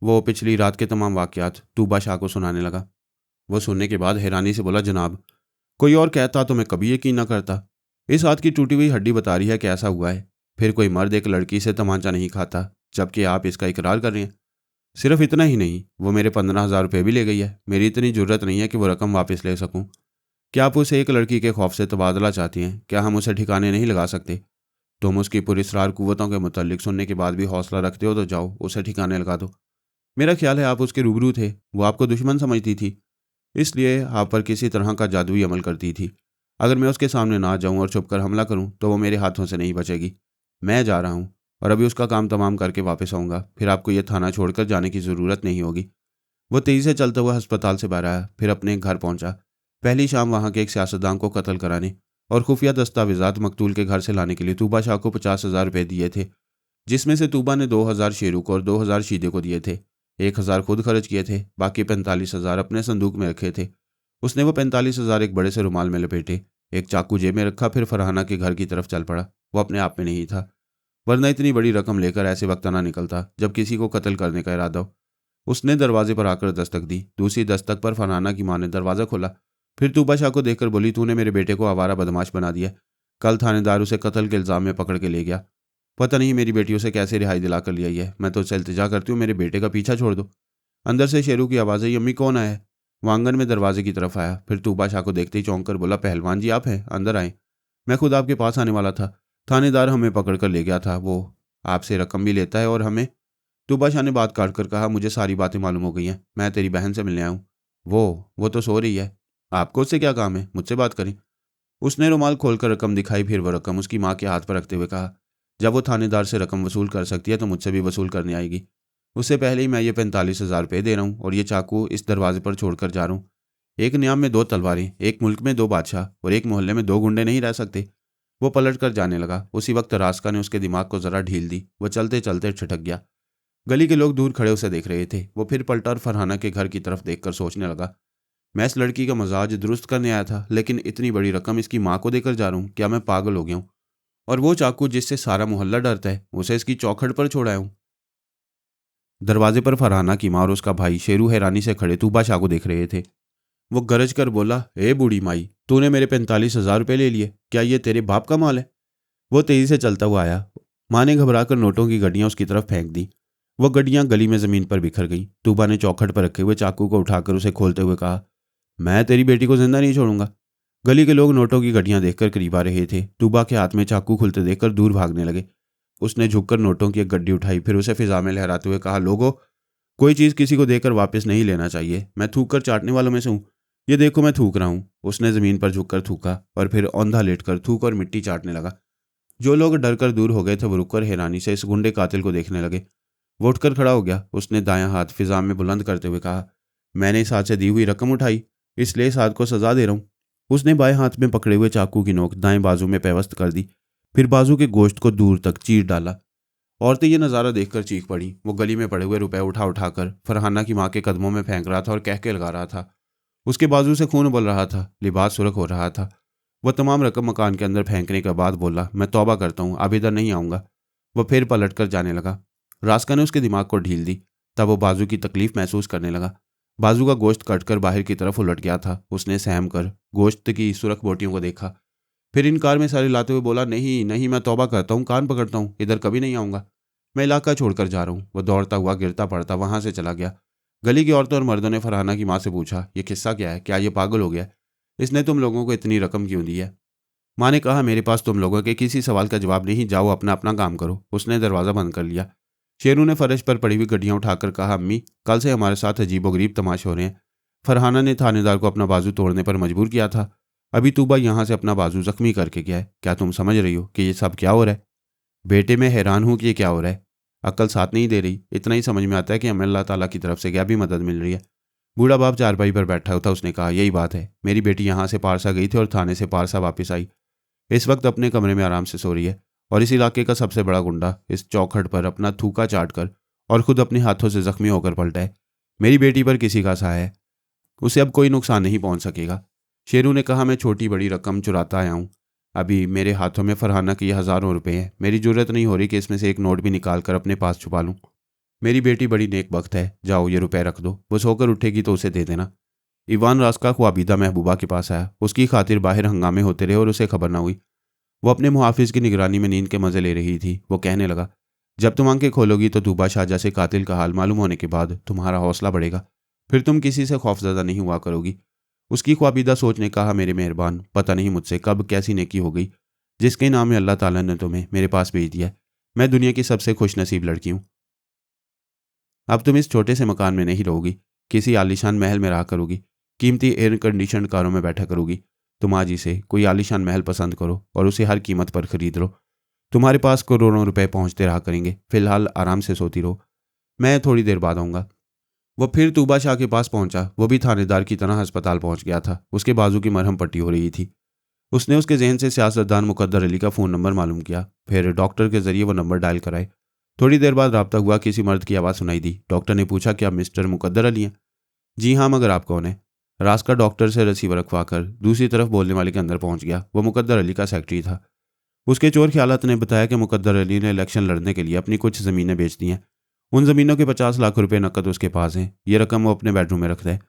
वो पिछली रात के तमाम वाक़यात तूबा शाह को सुनाने लगा। वो सुनने के बाद हैरानी से बोला, जनाब कोई और कहता तो मैं कभी यकीन न करता। इस हाथ की टूटी हुई हड्डी बता रही है कि ऐसा हुआ है। फिर कोई मर्द एक लड़की से तमाचा नहीं खाता, जबकि आप इसका इकरार कर रहे हैं। सिर्फ इतना ही नहीं, वो मेरे 15,000 रुपये भी ले गई है। मेरी इतनी ज़रूरत नहीं है कि वो रकम वापस ले सकूं। क्या आप उसे एक लड़की के खौफ से तबादला चाहती हैं? क्या हम उसे ठिकाने नहीं लगा सकते? तुम उसकी पुरस्रार कुव्वतों के मुतल्लिक सुनने के बाद भी हौसला रखते हो तो जाओ उसे ठिकाने लगा दो। मेरा ख्याल है आप उसके रूबरू थे, वो आपको दुश्मन समझती थी, इसलिए आप पर किसी तरह का जादुई अमल करती थी। अगर मैं उसके सामने ना जाऊं और छुपकर हमला करूं तो वो मेरे हाथों से नहीं बचेगी। मैं जा रहा हूं और अभी उसका काम तमाम करके वापस आऊँगा, फिर आपको यह थाना छोड़कर जाने की ज़रूरत नहीं होगी। वो तेज़ी से चलता हुआ अस्पताल से बाहर आया, फिर अपने घर पहुंचा। पहली शाम वहां के एक सियासतदान को कत्ल कराने और खुफिया दस्तावेजात मकतूल के घर से लाने के लिए तूबा शाह को 50,000 रुपये दिए थे, जिसमें से तूबा ने 2,000 शेरू को और 2,000 शीदे को दिए थे। 1,000 खुद खर्च किए थे, बाकी 45,000 अपने संदूक में रखे थे। उसने वो 45,000 एक बड़े से रुमाल में लपेटे, एक चाकू जेब में रखा, फिर फरहाना के घर की तरफ चल पड़ा। वो अपने आप में नहीं था, वरना इतनी बड़ी रकम लेकर ऐसे वक्त ना निकलता जब किसी को कत्ल करने का इरादा हो। उसने दरवाजे पर आकर दस्तक दी। दूसरी दस्तक पर फरहाना की माँ ने दरवाज़ा खोला। फिर तूबा शाह को देखकर बोली, तूने मेरे बेटे को आवारा बदमाश बना दिया। कल थानेदार उसे कत्ल के इल्ज़ाम में पकड़ के ले गया। पता नहीं मेरी बेटी उसे कैसे रिहाई दिला कर ले आई है। मैं तो उससे इल्तिजा करती हूँ, मेरे बेटे का पीछा छोड़ दो। अंदर से शेरू की आवाज़ आई, अम्मी कौन आया है? वो आंगन में दरवाजे की तरफ आया। फिर तूबा शाह को देखते ही चौंक कर बोला, पहलवान जी आप हैं, अंदर आए। मैं खुद आपके पास आने वाला था। थानेदार हमें पकड़ कर ले गया था। वो आपसे रकम भी लेता है और हमें। तूबा शाह ने बात काट कर कहा, मुझे सारी बातें मालूम हो गई हैं। मैं तेरी बहन से मिलने आया हूँ। वो तो सो रही है। आपको उससे क्या काम है? मुझसे बात करें। उसने रुमाल खोलकर रकम दिखाई। फिर वह रकम उसकी माँ के हाथ पर रखते हुए कहा, जब वो थानेदार से रकम वसूल कर सकती है तो मुझसे भी वसूल करने आएगी। उससे पहले ही मैं ये 45,000 रुपये दे रहा हूँ और ये चाकू इस दरवाजे पर छोड़कर जा रहा हूँ। एक नियाम में 2 तलवारें, एक मुल्क में 2 बादशाह और एक मोहल्ले में 2 गुंडे नहीं रह सकते। वो पलट कर जाने लगा। उसी वक्त रास्का ने उसके दिमाग को जरा ढील दी। वो चलते चलते ठिठक गया। गली के लोग दूर खड़े उसे देख रहे थे। वो फिर पलटा और फरहाना के घर की तरफ देखकर सोचने लगा, मैं इस लड़की का मजाज दुरुस्त करने आया था, लेकिन इतनी बड़ी रकम इसकी माँ को देकर जा रहा हूँ। क्या मैं पागल हो गया हूँ? और वो चाकू जिससे सारा मोहल्ला डरता है, उसे इसकी चौखट पर छोड़ाया हूँ। दरवाजे पर फरहाना की माँ और उसका भाई शेरू हैरानी से खड़े तूबा शाह को देख रहे थे। वो गरज कर बोला, ए बूढ़ी माई, तूने मेरे 45,000 रुपये ले लिए। क्या ये तेरे बाप का माल है? वो तेजी से चलता हुआ आया। माँ ने घबराकर नोटों की गड्डियाँ उसकी तरफ फेंक दी। वो गड्डियाँ गली में जमीन पर बिखर गईं। तूबा ने चौखट पर रखे हुए चाकू को उठाकर उसे खोलते हुए कहा, मैं तेरी बेटी को जिंदा नहीं छोड़ूंगा। गली के लोग नोटों की गड्डियाँ देखकर करीब आ रहे थे। तूबा के हाथ में चाकू खुलते देखकर दूर भागने लगे। उसने झुककर नोटों की एक गड्डी उठाई। फिर उसे फिजा में लहराते हुए कहा, लोगों, कोई चीज़ किसी को देकर वापस नहीं लेना चाहिए। मैं थूक कर चाटने वालों में से हूँ। ये देखो मैं थूक रहा हूँ। उसने ज़मीन पर झुककर थूका और फिर औंधा लेटकर थूक और मिट्टी चाटने लगा। जो लोग डर कर दूर हो गए थे वो रुककर हैरानी से इस गुंडे कातिल को देखने लगे। वो उठकर खड़ा हो गया। उसने दायां हाथ फिजा में बुलंद करते हुए कहा, मैंने इस हाथ से दी हुई रकम उठाई, इसलिए इस हाथ को सजा दे रहा हूँ। उसने बाएं हाथ में पकड़े हुए चाकू की नोक दाएं बाजू में पेवस्त कर दी। फिर बाजू के गोश्त को दूर तक चीर डाला। औरतें ये नज़ारा देखकर चीख पड़ी। वो गली में पड़े हुए रुपए उठा उठाकर फरहाना की माँ के कदमों में फेंक रहा था और कहके लगा रहा था। उसके बाजू से खून उबल रहा था, लिबास सुर्ख हो रहा था। वह तमाम रकम मकान के अंदर फेंकने के बाद बोला, मैं तौबा करता हूँ, अब इधर नहीं आऊँगा। वह फिर पलट कर जाने लगा। रास्का ने उसके दिमाग को ढील दी। तब वो बाजू की तकलीफ महसूस करने लगा। बाजू का गोश्त कटकर बाहर की तरफ उलट गया था। उसने सहम कर गोश्त की सुरख बोटियों को देखा। फिर इनकार में सारे लाते हुए बोला, नहीं नहीं, मैं तौबा करता हूँ, कान पकड़ता हूँ, इधर कभी नहीं आऊँगा। मैं इलाका छोड़कर जा रहा हूँ। वह दौड़ता हुआ गिरता पड़ता वहां से चला गया। गली की औरतों और मर्दों ने फरहाना की माँ से पूछा, यह किस्सा क्या है? क्या ये पागल हो गया? इसने तुम लोगों को इतनी रकम क्यों दी है? माँ ने कहा, मेरे पास तुम लोगों के किसी सवाल का जवाब नहीं, जाओ अपना अपना काम करो। उसने दरवाज़ा बंद कर लिया। शेरू ने फर्श पर पड़ी हुई गड्डियाँ उठाकर कहा, अम्मी, कल से हमारे साथ अजीबोगरीब तमाशे हो रहे हैं। फरहाना ने थानेदार को अपना बाजू तोड़ने पर मजबूर किया था। अभी तूबा यहाँ से अपना बाजू जख्मी करके गया है। क्या तुम समझ रही हो कि ये सब क्या हो रहा है? बेटे, मैं हैरान हूँ कि ये क्या हो रहा है। अक्ल साथ नहीं दे रही। इतना ही समझ में आता है कि हमें अल्लाह ताला की तरफ से क्या भी मदद मिल रही है। बूढ़ा बाप चारपाई पर बैठा होता उसने कहा, यही बात है। मेरी बेटी यहाँ से पारसा गई थी और थाने से पारसा वापस आई। इस वक्त अपने कमरे में आराम से सो रही है। और इस इलाके का सबसे बड़ा गुंडा इस चौखट पर अपना थूका चाट कर और खुद अपने हाथों से जख्मी होकर पलटा है। मेरी बेटी पर किसी का सहाय है, उसे अब कोई नुकसान नहीं पहुंच सकेगा। शेरू ने कहा, मैं छोटी बड़ी रकम चुराता आया हूँ। अभी मेरे हाथों में फरहाना के ये हज़ारों रुपए हैं। मेरी जरूरत नहीं हो रही कि इसमें से एक नोट भी निकाल कर अपने पास छुपा लूँ। मेरी बेटी बड़ी नेक बख्त है। जाओ ये रुपए रख दो। वो सोकर उठेगी तो उसे दे देना। इवान रास्का को आबिदा महबूबा के पास आया। उसकी खातिर बाहर हंगामे होते रहे और उसे खबर ना हुई। वो अपने मुहाफिज की निगरानी में नींद के मजे ले रही थी। वो कहने लगा, जब तुम आंखें खोलोगी तो तूबा शाह जैसे कातिल का हाल मालूम होने के बाद तुम्हारा हौसला बढ़ेगा। फिर तुम किसी से खौफजदा नहीं हुआ करोगी। उसकी ख्वाबिदा सोच ने कहा, मेरे मेहरबान, पता नहीं मुझसे कब कैसी नेकी हो गई जिसके नाम में अल्लाह ताला ने तुम्हें मेरे पास भेज दिया। मैं दुनिया की सबसे खुश नसीब लड़की हूँ। अब तुम इस छोटे से मकान में नहीं रहोगी, किसी आलीशान महल में रहा करोगी, कीमती एयर कंडीशन कारों में बैठा करोगी। तुम आज ही से कोई आलीशान महल पसंद करो और उसे हर कीमत पर खरीद लो। तुम्हारे पास करोड़ों रुपए पहुंचते रहा करेंगे। फिलहाल आराम से सोती रहो, मैं थोड़ी देर बाद आऊँगा। वो फिर तूबा शाह के पास पहुंचा। वो भी थानेदार की तरह अस्पताल पहुंच गया था। उसके बाजू की मरहम पट्टी हो रही थी। उसने उसके जहन से सियासतदान मुकद्दर अली का फ़ोन नंबर मालूम किया। फिर डॉक्टर के जरिए वो नंबर डायल कराए। थोड़ी देर बाद रब्ता हुआ। किसी मर्द की आवाज़ सुनाई दी। डॉक्टर ने पूछा, क्या मिस्टर मुकद्दर अली हैं? जी हाँ, मगर आप कौन है? रास्का डॉक्टर से रिसीवर रखवा कर दूसरी तरफ बोलने वाले के अंदर पहुंच गया। वो मुकद्दर अली का सेक्रेटरी था। उसके चोर ख्यालात ने बताया कि मुकद्दर अली ने इलेक्शन लड़ने के लिए अपनी कुछ ज़मीनें बेच दी हैं उन ज़मीनों के 50 लाख रुपए नकद उसके पास हैं। ये रकम वो अपने बेडरूम में रखता है।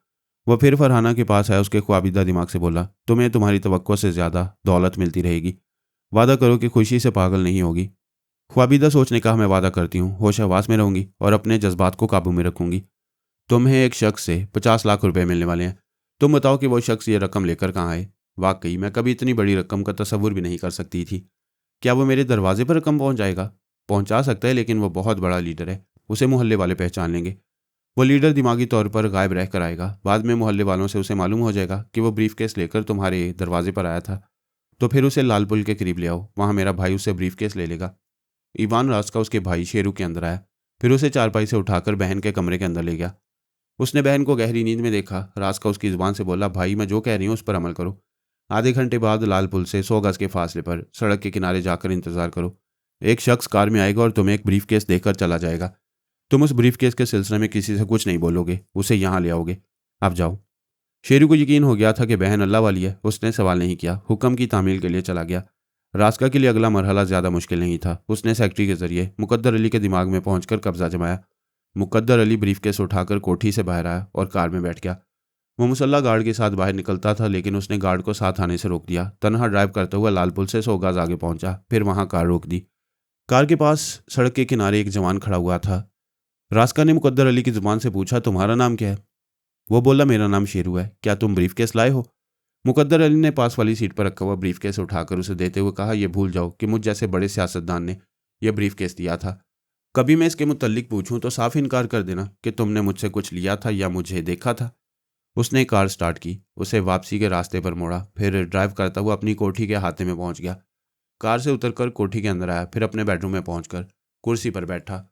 वह फिर फरहाना के पास आया, उसके ख्वाबीदा दिमाग से बोला, तुम्हें तुम्हारी तवक्को से ज़्यादा दौलत मिलती रहेगी। वादा करो कि खुशी से पागल नहीं होगी। ख्वाबीदा सोच ने कहा, मैं वादा करती हूँ, होश हवास में रहूंगी और अपने जज्बात को काबू में रखूंगी। तुम्हें एक शख्स से 50 लाख रुपए मिलने वाले हैं। तुम बताओ कि वो शख्स ये रकम लेकर कहाँ आए। वाकई मैं कभी इतनी बड़ी रकम का तसव्वुर भी नहीं कर सकती थी। क्या वो मेरे दरवाजे पर रकम पहुंच जाएगा? पहुंचा सकता है, लेकिन वो बहुत बड़ा लीडर है, उसे मोहल्ले वाले पहचान लेंगे। वो लीडर दिमागी तौर पर गायब रह कर आएगा। बाद में मोहल्ले वालों से उसे मालूम हो जाएगा कि वो ब्रीफकेस लेकर तुम्हारे दरवाजे पर आया था। तो फिर उसे लाल पुल के करीब ले आओ, वहाँ मेरा भाई उससे ब्रीफकेस ले लेगा। ईवान राज का उसके भाई शेरू के अंदर आया, फिर उसे चारपाई से उठाकर बहन के कमरे के अंदर ले गया। उसने बहन को गहरी नींद में देखा। राज का उसकी जुबान से बोला, भाई मैं जो कह रही हूँ उस पर अमल करो। आधे घंटे बाद लाल पुल से 100 गज के फासले पर सड़क के किनारे जाकर इंतजार करो। एक शख्स कार में आएगा और तुम्हें एक ब्रीफकेस देकर चला जाएगा। तुम उस ब्रीफकेस के सिलसिले में किसी से कुछ नहीं बोलोगे, उसे यहाँ ले आओगे। अब जाओ। शेरू को यकीन हो गया था कि बहन अल्लाह वाली है। उसने सवाल नहीं किया, हुक्म की तामील के लिए चला गया। रास्का के लिए अगला मरहला ज़्यादा मुश्किल नहीं था। उसने सेक्रेटरी के जरिए मुकद्दर अली के दिमाग में पहुंचकर कब्जा जमाया। मुकद्दर अली ब्रीफकेस उठाकर कोठी से बाहर आया और कार में बैठ गया। वो मुसल्ला गार्ड के साथ बाहर निकलता था, लेकिन उसने गार्ड को साथ आने से रोक दिया। तनहा ड्राइव करता हुआ लाल पुल से 100 गज आगे पहुंचा, फिर वहां कार रोक दी। कार के पास सड़क के किनारे एक जवान खड़ा हुआ था। रास्का ने मुकद्दर अली की जुबान से पूछा, तुम्हारा नाम क्या है? वो बोला, मेरा नाम शेरू है। क्या तुम ब्रीफकेस लाए हो? मुकद्दर अली ने पास वाली सीट पर रखा हुआ ब्रीफकेस उठाकर उसे देते हुए कहा, यह भूल जाओ कि मुझ जैसे बड़े सियासतदान ने यह ब्रीफकेस दिया था। कभी मैं इसके मुतल्लिक पूछूं तो साफ इनकार कर देना कि तुमने मुझसे कुछ लिया था या मुझे देखा था। उसने कार स्टार्ट की, उसे वापसी के रास्ते पर मोड़ा, फिर ड्राइव करता हुआ अपनी कोठी के अहाते में पहुंच गया। कार से उतरकर कोठी के अंदर आया, फिर अपने बेडरूम में पहुंचकर कुर्सी पर बैठा।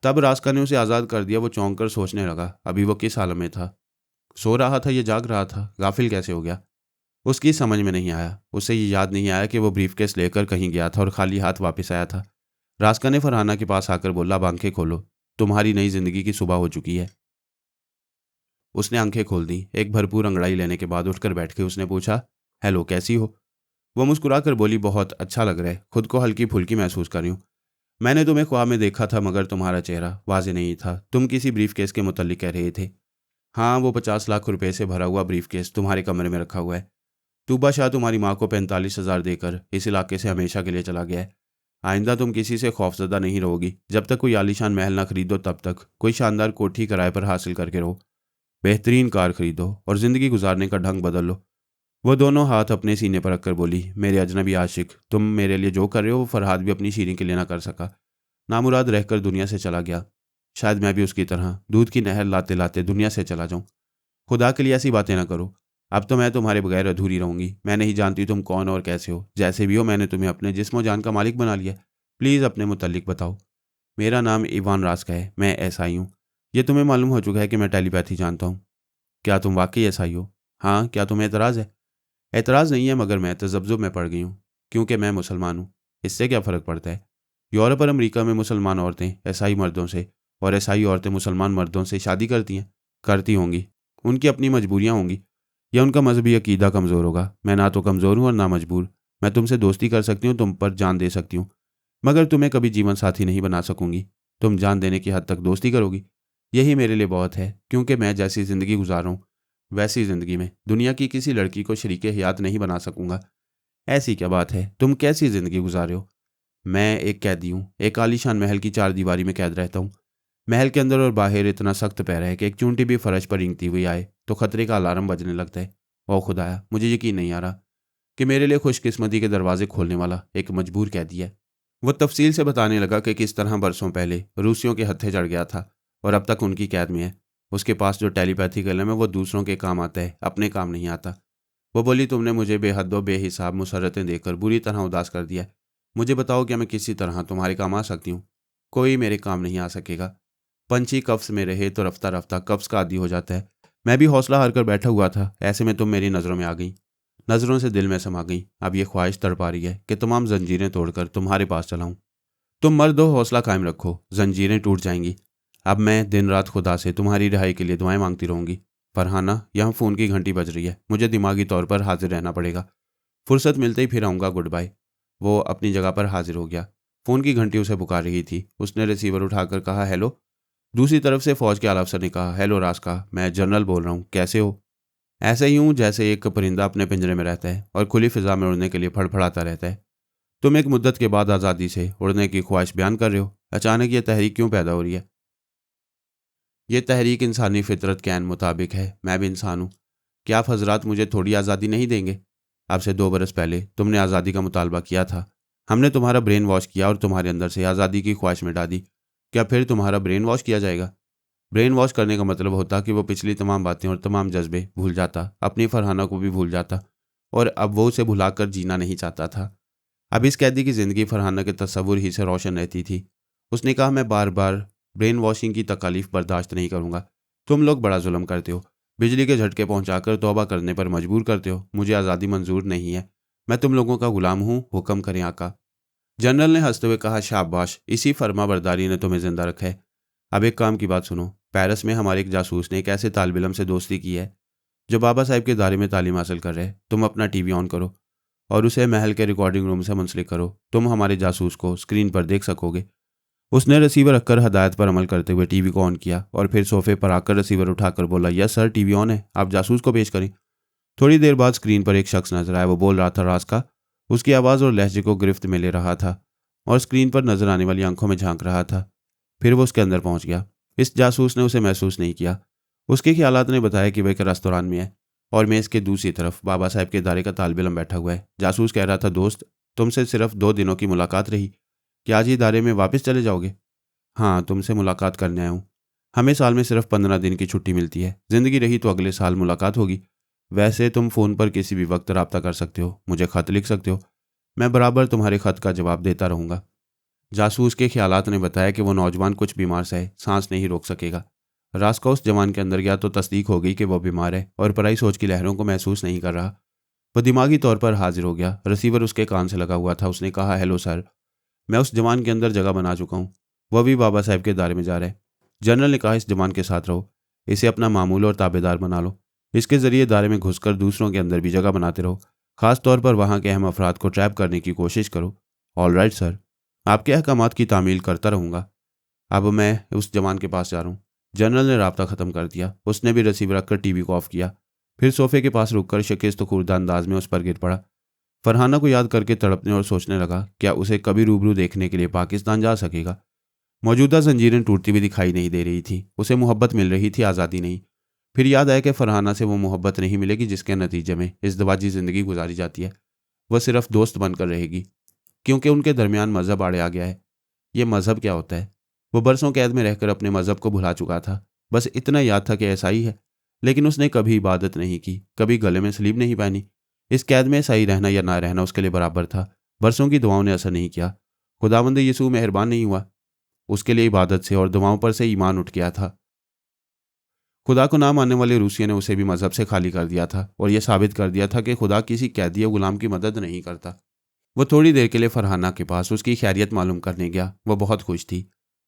तब रास्का ने उसे आज़ाद कर दिया। वो चौंक कर सोचने लगा, अभी वो किस हालत में था? सो रहा था या जाग रहा था? गाफिल कैसे हो गया? उसकी समझ में नहीं आया। उसे ये याद नहीं आया कि वो ब्रीफकेस लेकर कहीं गया था और खाली हाथ वापस आया था। रास्का ने फरहाना के पास आकर बोला, अब आंखें खोलो, तुम्हारी नई जिंदगी की सुबह हो चुकी है। उसने आंखें खोल दी। एक भरपूर अंगड़ाई लेने के बाद उठकर बैठ के उसने पूछा, हेलो, कैसी हो? वो मुस्कुराकर बोली, बहुत अच्छा लग रहा है, खुद को हल्की फुल्की महसूस कर रही हूँ। मैंने तुम्हें ख्वाब में देखा था, मगर तुम्हारा चेहरा वाज़ेह नहीं था। तुम किसी ब्रीफकेस के मुतल्लिक कह रहे थे। हाँ, वो 50 लाख रुपए से भरा हुआ ब्रीफकेस तुम्हारे कमरे में रखा हुआ है। तूबा शाह तुम्हारी माँ को 45,000 देकर इस इलाके से हमेशा के लिए चला गया है। आइंदा तुम किसी से खौफजदा नहीं रहोगी। जब तक कोई आलीशान महल ना खरीदो, तब तक कोई शानदार कोठी किराए पर हासिल करके रहो। बेहतरीन कार खरीदो और ज़िंदगी गुजारने का ढंग बदल लो। वो दोनों हाथ अपने सीने पर रखकर बोली, मेरे अजनबी आशिक, तुम मेरे लिए जो कर रहे हो वो फरहाद भी अपनी शीरीं के लिए ना कर सका। नामुराद रहकर दुनिया से चला गया। शायद मैं भी उसकी तरह दूध की नहर लाते लाते दुनिया से चला जाऊं। खुदा के लिए ऐसी बातें ना करो। अब तो मैं तुम्हारे बगैर अधूरी रहूंगी। मैं नहीं जानती तुम कौन और कैसे हो। जैसे भी हो, मैंने तुम्हें अपने जिस्म जान का मालिक बना लिया। प्लीज़ अपने मुतल्लिक बताओ। मेरा नाम ईवान रास्का है, मैं एसआई हूँ। ये तुम्हें मालूम हो चुका है कि मैं टेलीपैथी जानता हूँ। क्या तुम वाकई एसआई हो? हाँ, क्या तुम्हें एतराज़ है? एतराज़ नहीं है, मगर मैं तज़ब्ज़ुब में पड़ गई हूँ, क्योंकि मैं मुसलमान हूँ। इससे क्या फ़र्क पड़ता है? यूरोप और अमेरिका में मुसलमान औरतें ईसाई मर्दों से और ईसाई औरतें मुसलमान मर्दों से शादी करती हैं, करती होंगी। उनकी अपनी मजबूरियाँ होंगी, या उनका मजहबी अकीदा कमज़ोर होगा। मैं ना तो कमज़ोर हूँ और ना मजबूर। मैं तुमसे दोस्ती कर सकती हूँ, तुम पर जान दे सकती हूँ, मगर तुम्हें कभी जीवन साथी नहीं बना सकूंगी। तुम जान देने की हद तक दोस्ती करोगी, यही मेरे लिए बहुत है, क्योंकि मैं जैसी ज़िंदगी गुजार रहा हूँ वैसी ज़िंदगी में दुनिया की किसी लड़की को शरीके हयात नहीं बना सकूंगा। ऐसी क्या बात है? तुम कैसी ज़िंदगी गुजार रहे हो? मैं एक कैदी हूँ। एक आलीशान महल की 4 दीवारी में कैद रहता हूँ। महल के अंदर और बाहर इतना सख्त पैरा है कि एक चूंटी भी फर्श पर रेंगती हुई आए तो खतरे का अलार्म बजने लगता है। ओ खुदाया, मुझे यकीन नहीं आ रहा कि मेरे लिए खुशकिस्मती के दरवाजे खोलने वाला एक मजबूर कैदी है। वह तफसील से बताने लगा कि किस तरह बरसों पहले रूसियों के हत्थे चढ़ गया था और अब तक उनकी कैद में है। उसके पास जो टेलीपैथिक इल्म है वो दूसरों के काम आता है, अपने काम नहीं आता। वो बोली, तुमने मुझे बेहद व बेहिसाब मुसरतें देकर बुरी तरह उदास कर दिया। मुझे बताओ, क्या मैं किसी तरह तुम्हारे काम आ सकती हूँ? कोई मेरे काम नहीं आ सकेगा। पंछी कफ्स में रहे तो रफ्ता रफ्ता कफ्स का आदी हो जाता है। मैं भी हौसला हार कर बैठा हुआ था, ऐसे में तुम मेरी नज़रों में आ गई, नज़रों से दिल में समा गई। अब ये ख्वाहिश तड़पा रही है कि तमाम जंजीरें तोड़कर तुम्हारे पास चलाऊं। तुम मर्द हो, हौसला कायम रखो, जंजीरें टूट जाएंगी। अब मैं दिन रात खुदा से तुम्हारी रिहाई के लिए दुआएं मांगती रहूंगी। फरहाना, यहाँ फ़ोन की घंटी बज रही है, मुझे दिमागी तौर पर हाजिर रहना पड़ेगा। फुर्सत मिलते ही फिर आऊँगा, गुड बाय। वो अपनी जगह पर हाजिर हो गया। फ़ोन की घंटी उसे पुकार रही थी। उसने रिसीवर उठाकर कहा, हेलो। दूसरी तरफ से फौज के आला अफसर ने कहा, हेलो रास्का, मैं जनरल बोल रहा हूँ, कैसे हो? ऐसे ही हूँ जैसे एक परिंदा अपने पिंजरे में रहता है और खुली फिजा में उड़ने के लिए फड़फड़ाता रहता है। तुम एक मुद्दत के बाद आज़ादी से उड़ने की ख्वाहिश बयान कर रहे हो। अचानक ये तहरीक क्यों पैदा हो रही है? ये तहरीक इंसानी फितरत के ऐन मुताबिक है। मैं भी इंसान हूँ। क्या आप हजरात मुझे थोड़ी आज़ादी नहीं देंगे? अब से 2 बरस पहले तुमने आज़ादी का मुतालबा किया था। हमने तुम्हारा ब्रेन वॉश किया और तुम्हारे अंदर से आज़ादी की ख्वाहिश मिटा दी। क्या फिर तुम्हारा ब्रेन वॉश किया जाएगा? ब्रेन वॉश करने का मतलब होता कि वो पिछली तमाम बातें और तमाम जज्बे भूल जाता, अपनी फरहाना को भी भूल जाता, और अब वो उसे भुलाकर जीना नहीं चाहता था। अब इस कैदी की ज़िंदगी फरहाना के तस्वुर ही से रोशन रहती थी। उसने कहा, मैं बार बार ब्रेन वॉशिंग की तकालीफ बर्दाश्त नहीं करूँगा। तुम लोग बड़ा जुल्म करते हो, बिजली के झटके पहुँचाकर तौबा करने पर मजबूर करते हो। मुझे आज़ादी मंजूर नहीं है। मैं तुम लोगों का गुलाम हूँ, हुक्म करें आका। जनरल ने हंसते हुए कहा, शाबाश, इसी फर्मा बरदारी ने तुम्हें जिंदा रखा है। अब एक काम की बात सुनो। पेरिस में हमारे एक जासूस ने एक ऐसे तालिब इल्म से दोस्ती की है जो बाबा साहब के दायरे में तालीम हासिल कर रहे हैं। तुम अपना टीवी ऑन करो और उसे महल के रिकॉर्डिंग रूम से मुंसलिक करो। तुम हमारे जासूस को स्क्रीन पर देख सकोगे। उसने रिसीवर रखकर हदायत पर अमल करते हुए टीवी को ऑन किया और फिर सोफे पर आकर रिसीवर उठाकर बोला, यस सर, टीवी ऑन है, आप जासूस को पेश करें। थोड़ी देर बाद स्क्रीन पर एक शख्स नजर आया। वो बोल रहा था, रास्का। उसकी आवाज़ और लहजे को गिरफ्त में ले रहा था और स्क्रीन पर नजर आने वाली आंखों में झांक रहा था। फिर वो उसके अंदर पहुंच गया। इस जासूस ने उसे महसूस नहीं किया। उसके ख्यालात ने बताया कि वह एक रेस्तरान में है और मेज़ के दूसरी तरफ बाबा साहब के इदारे का तालिब इल्म बैठा हुआ है। जासूस कह रहा था, दोस्त, तुमसे सिर्फ 2 दिनों की मुलाकात रही, क्या आज ही इदारे में वापस चले जाओगे? हाँ, तुमसे मुलाकात करने आया हूँ। हमें साल में सिर्फ 15 दिन की छुट्टी मिलती है। ज़िंदगी रही तो अगले साल मुलाकात होगी। वैसे तुम फ़ोन पर किसी भी वक्त रब्ता कर सकते हो, मुझे ख़त लिख सकते हो। मैं बराबर तुम्हारे ख़त का जवाब देता रहूँगा। जासूस के ख्यालात ने बताया कि वो नौजवान कुछ बीमार सा है, सांस नहीं रोक सकेगा। रास्का उस जवान के अंदर गया तो तस्दीक हो गई कि वह बीमार है और पराई सोच की लहरों को महसूस नहीं कर रहा। वह दिमागी तौर पर हाजिर हो गया। रिसीवर उसके कान से लगा हुआ था। उसने कहा, हेलो सर, मैं उस जवान के अंदर जगह बना चुका हूँ। वह भी बाबा साहब के दायरे में जा रहा है। जनरल ने कहा, इस जवान के साथ रहो, इसे अपना मामूल और ताबेदार बना लो। इसके ज़रिए दायरे में घुसकर दूसरों के अंदर भी जगह बनाते रहो। ख़ास तौर पर वहाँ के अहम अफराद को ट्रैप करने की कोशिश करो। ऑल राइट सर, आपके अहकामात की तामील करता रहूँगा। अब मैं उस जवान के पास जा रहा हूँ। जनरल ने राब्ता ख़त्म कर दिया। उसने भी रिसीवर रखकर टीवी को ऑफ किया। फिर सोफे के पास रुककर शिकस्त खुर्दा अंदाज में उस पर गिर पड़ा। फरहाना को याद करके तड़पने और सोचने लगा, क्या उसे कभी रूबरू देखने के लिए पाकिस्तान जा सकेगा? मौजूदा जंजीरें टूटती हुई दिखाई नहीं दे रही थी। उसे मोहब्बत मिल रही थी, आज़ादी नहीं। फिर याद आया कि फरहाना से वो मोहब्बत नहीं मिलेगी जिसके नतीजे में इज़्दिवाजी ज़िंदगी गुजारी जाती है। वह सिर्फ दोस्त बनकर रहेगी, क्योंकि उनके दरमियान मज़हब आड़े आ गया है। ये मज़हब क्या होता है? वो बरसों कैद में रहकर अपने मज़हब को भुला चुका था। बस इतना याद था कि ऐसा ही है, लेकिन उसने कभी इबादत नहीं की, कभी गले में सलीब नहीं पहनी। इस कैद में सही रहना या ना रहना उसके लिए बराबर था। बरसों की दुआओं ने असर नहीं किया। खुदावंद यीशु मेहरबान नहीं हुआ। उसके लिए इबादत से और दुआओं पर से ईमान उठ गया था। खुदा को ना मानने वाले रूसियों ने उसे भी मज़हब से खाली कर दिया था और यह साबित कर दिया था कि खुदा किसी कैदी या गुलाम की मदद नहीं करता। वो थोड़ी देर के लिए फरहाना के पास उसकी खैरियत मालूम करने गया। वह बहुत खुश थी।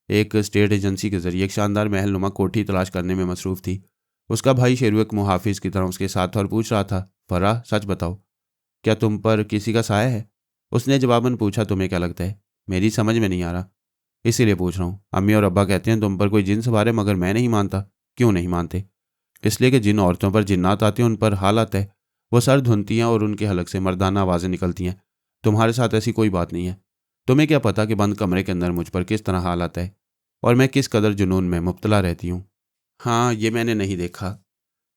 एक स्टेट एजेंसी के जरिए एक शानदार महल नुमा कोठी तलाश करने में मसरूफ़ थी। उसका भाई शेरू एक मुहाफिज की तरह उसके साथ था और पूछ रहा था, फरा, सच बताओ, क्या तुम पर किसी का साया है? उसने जवाबन पूछा, तुम्हें क्या लगता है? मेरी समझ में नहीं आ रहा, इसीलिए पूछ रहा हूँ। अम्मी और अब्बा कहते हैं तुम पर कोई जिन सवार है, मगर मैं नहीं मानता। क्यों नहीं मानते? इसलिए कि जिन औरतों पर जिन्नात आते हैं उन पर हाल आता है। वो सर धुनती हैं और उनके हलक से मर्दाना आवाज़ें निकलती हैं। तुम्हारे साथ ऐसी कोई बात नहीं है। तुम्हें क्या पता कि बंद कमरे के अंदर मुझ पर किस तरह हाल आता है और मैं किस कदर जुनून में मुब्तला रहती हूँ। हाँ, ये मैंने नहीं देखा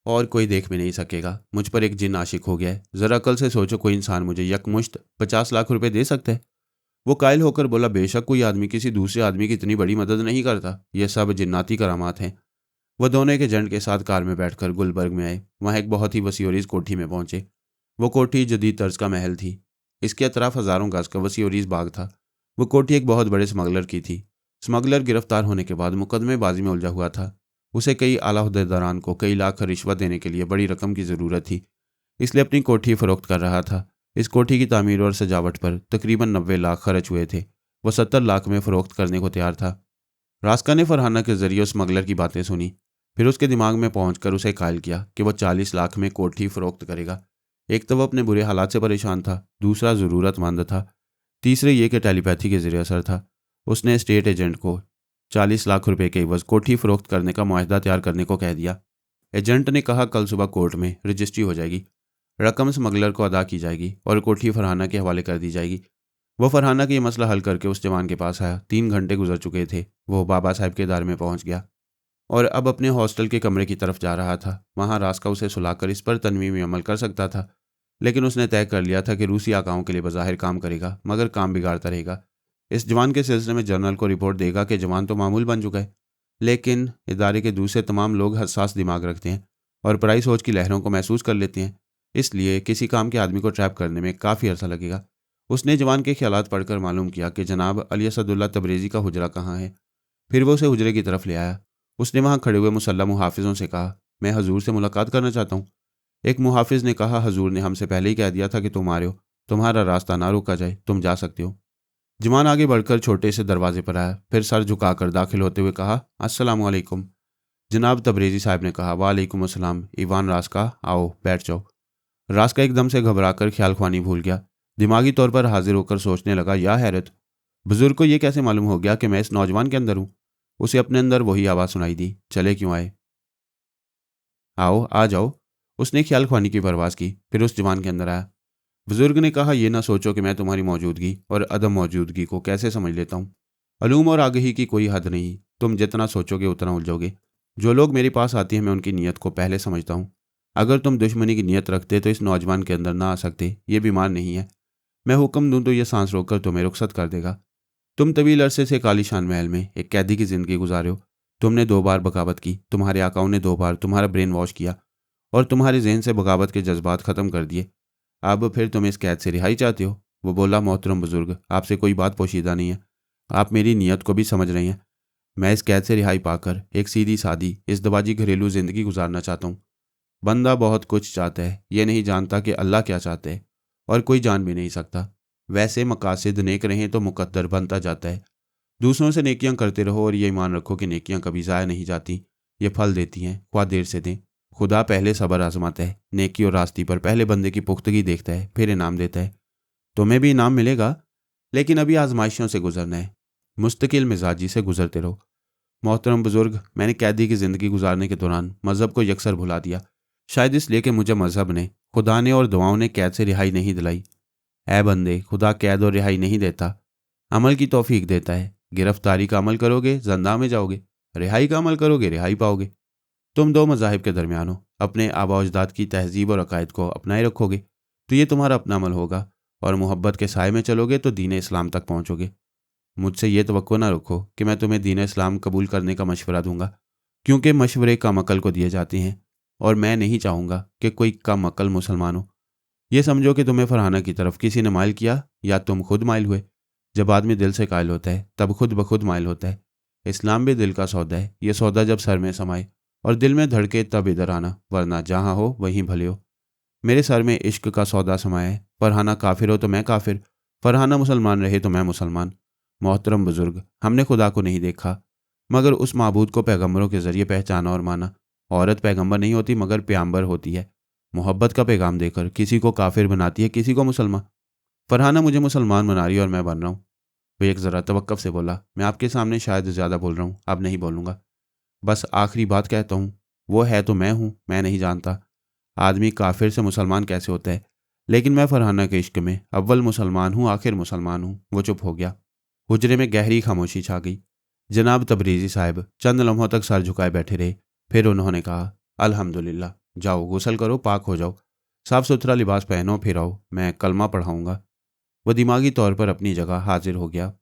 और कोई देख भी नहीं सकेगा। मुझ पर एक जिन आशिक हो गया है। ज़रा अकल से सोचो, कोई इंसान मुझे यकमुश्त 50 लाख रुपए दे सकता है? वो कायल होकर बोला, बेशक कोई आदमी किसी दूसरे आदमी की इतनी बड़ी मदद नहीं करता। ये सब जिन्नाती करामात हैं। वह दोनों एक एजेंट के साथ कार में बैठकर गुलबर्ग में आए। वहाँ एक बहुत ही वसीउरीज़ कोठी में पहुंचे। वो कोठी जदीद तर्ज का महल थी। इसके अतराफ हज़ारों गज का वसीउरीज़ बाग था। वो कोठी एक बहुत बड़े स्मगलर की थी। स्मगलर गिरफ्तार होने के बाद मुकदमेबाजी में उलझा हुआ था। उसे कई आला ओहदेदारान को कई लाख रिश्वत देने के लिए बड़ी रकम की ज़रूरत थी, इसलिए अपनी कोठी फ़रोख्त कर रहा था। इस कोठी की तामीर और सजावट पर तकरीबन 90 लाख खर्च हुए थे। वह 70 लाख में फ़रोख्त करने को तैयार था। रास्का ने फरहाना के जरिए उस स्मगलर की बातें सुनी। फिर उसके दिमाग में पहुंचकर उसे कायल किया कि वह 40 लाख में कोठी फ़रोख्त करेगा। एक तो वह अपने बुरे हालात से परेशान था, दूसरा ज़रूरतमंद था, तीसरे ये कि टेलीपैथी के जरिए असर था। उसने स्टेट एजेंट को 40 लाख रुपए के एवज कोठी फरोख्त करने का मुआहदा तैयार करने को कह दिया। एजेंट ने कहा कल सुबह कोर्ट में रजिस्ट्री हो जाएगी, रकम स्मगलर को अदा की जाएगी और कोठी फरहाना के हवाले कर दी जाएगी। वो फरहाना का ये मसला हल करके उस जवान के पास आया। 3 घंटे गुजर चुके थे। वो बाबा साहब के दार में पहुंच गया और अब अपने हॉस्टल के कमरे की तरफ जा रहा था। वहाँ रास्का उसे सुलाकर इस पर तनवीं अमल कर सकता था, लेकिन उसने तय कर लिया था कि रूसी आकाओं के लिए बज़ाहिर काम करेगा मगर काम बिगाड़ता रहेगा। इस जवान के सिलसिले में जनरल को रिपोर्ट देगा कि जवान तो मामूल बन चुका है, लेकिन इदारे के दूसरे तमाम लोग हसास दिमाग रखते हैं और पराई सोच की लहरों को महसूस कर लेते हैं, इसलिए किसी काम के आदमी को ट्रैप करने में काफ़ी अरसा लगेगा। उसने जवान के ख्यालात पढ़कर मालूम किया कि जनाब अली असदुल्ला तबरेज़ी का हुजरा कहाँ है। फिर वो उसे हुजरे की तरफ ले आया। उसने वहाँ खड़े हुए मुसल्लम मुहाफिजों से कहा, मैं हजूर से मुलाकात करना चाहता हूँ। एक मुहाफिज ने कहा, हजूर ने हमसे पहले ही कह दिया था कि तुम आ रहे हो, तुम्हारा रास्ता ना रोका जाए, तुम जा सकते हो। जवान आगे बढ़कर छोटे से दरवाजे पर आया, फिर सर झुकाकर दाखिल होते हुए कहा, अस्सलाम वालेकुम। जनाब तबरेज़ी साहब ने कहा, वालेकुम अस्सलाम, ईवान रास्का, आओ बैठ जाओ। रास्का एकदम से घबराकर ख्याल ख्वानी भूल गया। दिमागी तौर पर हाजिर होकर सोचने लगा, या हैरत, बुजुर्ग को यह कैसे मालूम हो गया कि मैं इस नौजवान के अंदर हूँ। उसे अपने अंदर वही आवाज़ सुनाई दी, चले क्यों आए, आओ आ जाओ। उसने ख्याल ख्वानी की परवाज़ की, फिर उस जवान के अंदर आया। बुजुर्ग ने कहा, यह ना सोचो कि मैं तुम्हारी मौजूदगी और अदम मौजूदगी को कैसे समझ लेता हूँ। अलूम और आगही की कोई हद नहीं, तुम जितना सोचोगे उतना उलझोगे। जो लोग मेरे पास आते हैं मैं उनकी नीयत को पहले समझता हूँ। अगर तुम दुश्मनी की नीयत रखते तो इस नौजवान के अंदर ना आ सकते। ये बीमार नहीं है, मैं हुक्म दूं तो यह सांस रोककर तुम्हें रुखसत कर देगा। तुम तवील अरसे से कालीशान महल में एक कैदी की जिंदगी गुजारे हो। तुमने 2 बार बगावत की, तुम्हारे आकाओं ने 2 बार तुम्हारा ब्रेन वॉश किया और तुम्हारे जहन से बगावत के जज्बात ख़त्म कर दिए। अब फिर तुम इस कैद से रिहाई चाहते हो। वो बोला, मोहतरम बुजुर्ग, आपसे कोई बात पोशीदा नहीं है, आप मेरी नीयत को भी समझ रहे हैं। मैं इस कैद से रिहाई पाकर एक सीधी सादी इज़्दवाजी घरेलू ज़िंदगी गुजारना चाहता हूँ। बंदा बहुत कुछ चाहता है, ये नहीं जानता कि अल्लाह क्या चाहता है, और कोई जान भी नहीं सकता। वैसे मकासिद नेक रहें तो मुकद्दर बनता जाता है। दूसरों से नेकियां करते रहो और ये ईमान रखो कि नेकियां कभी ज़ाया नहीं जाती, ये फल देती हैं, ख्वाह देर से दें। खुदा पहले सब्र आजमाता है, नेकी और रास्ती पर पहले बंदे की पुख्तगी देखता है, फिर इनाम देता है। तुम्हें भी इनाम मिलेगा, लेकिन अभी आजमाइशों से गुजरना है। मुस्तकिल मिजाजी से गुजरते रहो। मोहतरम बुजुर्ग, मैंने कैदी की ज़िंदगी गुजारने के दौरान मज़हब को यकसर भुला दिया, शायद इसलिए कि मुझे मज़हब ने, खुदा ने और दुआओं ने कैद से रिहाई नहीं दिलाई। ऐ बंदे, खुदा कैद और रिहाई नहीं देता, अमल की तौफीक देता है। गिरफ्तारी का अमल करोगे जंदा में जाओगे, रिहाई का अमल करोगे रिहाई पाओगे। तुम 2 मज़ाहिब के दरमियान हो, अपने आबा अजदाद की तहजीब और अकायद को अपनाए रखोगे तो ये तुम्हारा अपना अमल होगा, और मोहब्बत के साए में चलोगे तो दीन इस्लाम तक पहुँचोगे। मुझसे ये तवक्को ना रखो कि मैं तुम्हें दीन इस्लाम कबूल करने का मशवरा दूंगा, क्योंकि मशवरे कम अकल को दिए जाते हैं और मैं नहीं चाहूँगा कि कोई कम अकल मुसलमान हो। ये समझो कि तुम्हें फरहाना की तरफ किसी ने माइल किया या तुम खुद माइल हुए। जब आदमी दिल से कायल होता है तब खुद ब खुद माइल होता है। इस्लाम भी दिल का सौदा है। ये सौदा जब सर में समाए और दिल में धड़के तब इधर आना, वरना जहाँ हो वहीं भले हो। मेरे सर में इश्क का सौदा समाया है। फरहाना काफिर हो तो मैं काफिर, फरहाना मुसलमान रहे तो मैं मुसलमान। मोहतरम बुजुर्ग, हमने खुदा को नहीं देखा मगर उस माबूद को पैगंबरों के जरिए पहचाना और माना। औरत पैगंबर नहीं होती मगर प्याम्बर होती है। मोहब्बत का पैगाम देकर किसी को काफिर बनाती है, किसी को मुसलमान। फरहाना मुझे मुसलमान बना रही है और मैं बन रहा हूँ। वो एक ज़रा तवक्कुफ से बोला, मैं आपके सामने शायद ज़्यादा बोल रहा हूँ, अब नहीं बोलूँगा। बस आखिरी बात कहता हूँ, वो है तो मैं हूँ। मैं नहीं जानता आदमी काफिर से मुसलमान कैसे होता है, लेकिन मैं फरहाना के इश्क में अव्वल मुसलमान हूँ, आखिर मुसलमान हूँ। वो चुप हो गया। हुजरे में गहरी खामोशी छा गई। जनाब तबरेज़ी साहब चंद लम्हों तक सर झुकाए बैठे रहे। फिर उन्होंने कहा, अल्हम्दुलिल्लाह, जाओ गुसल करो, पाक हो जाओ, साफ सुथरा लिबास पहनो, फिर आओ, मैं कलमा पढ़ाऊँगा। वह दिमागी तौर पर अपनी जगह हाजिर हो गया।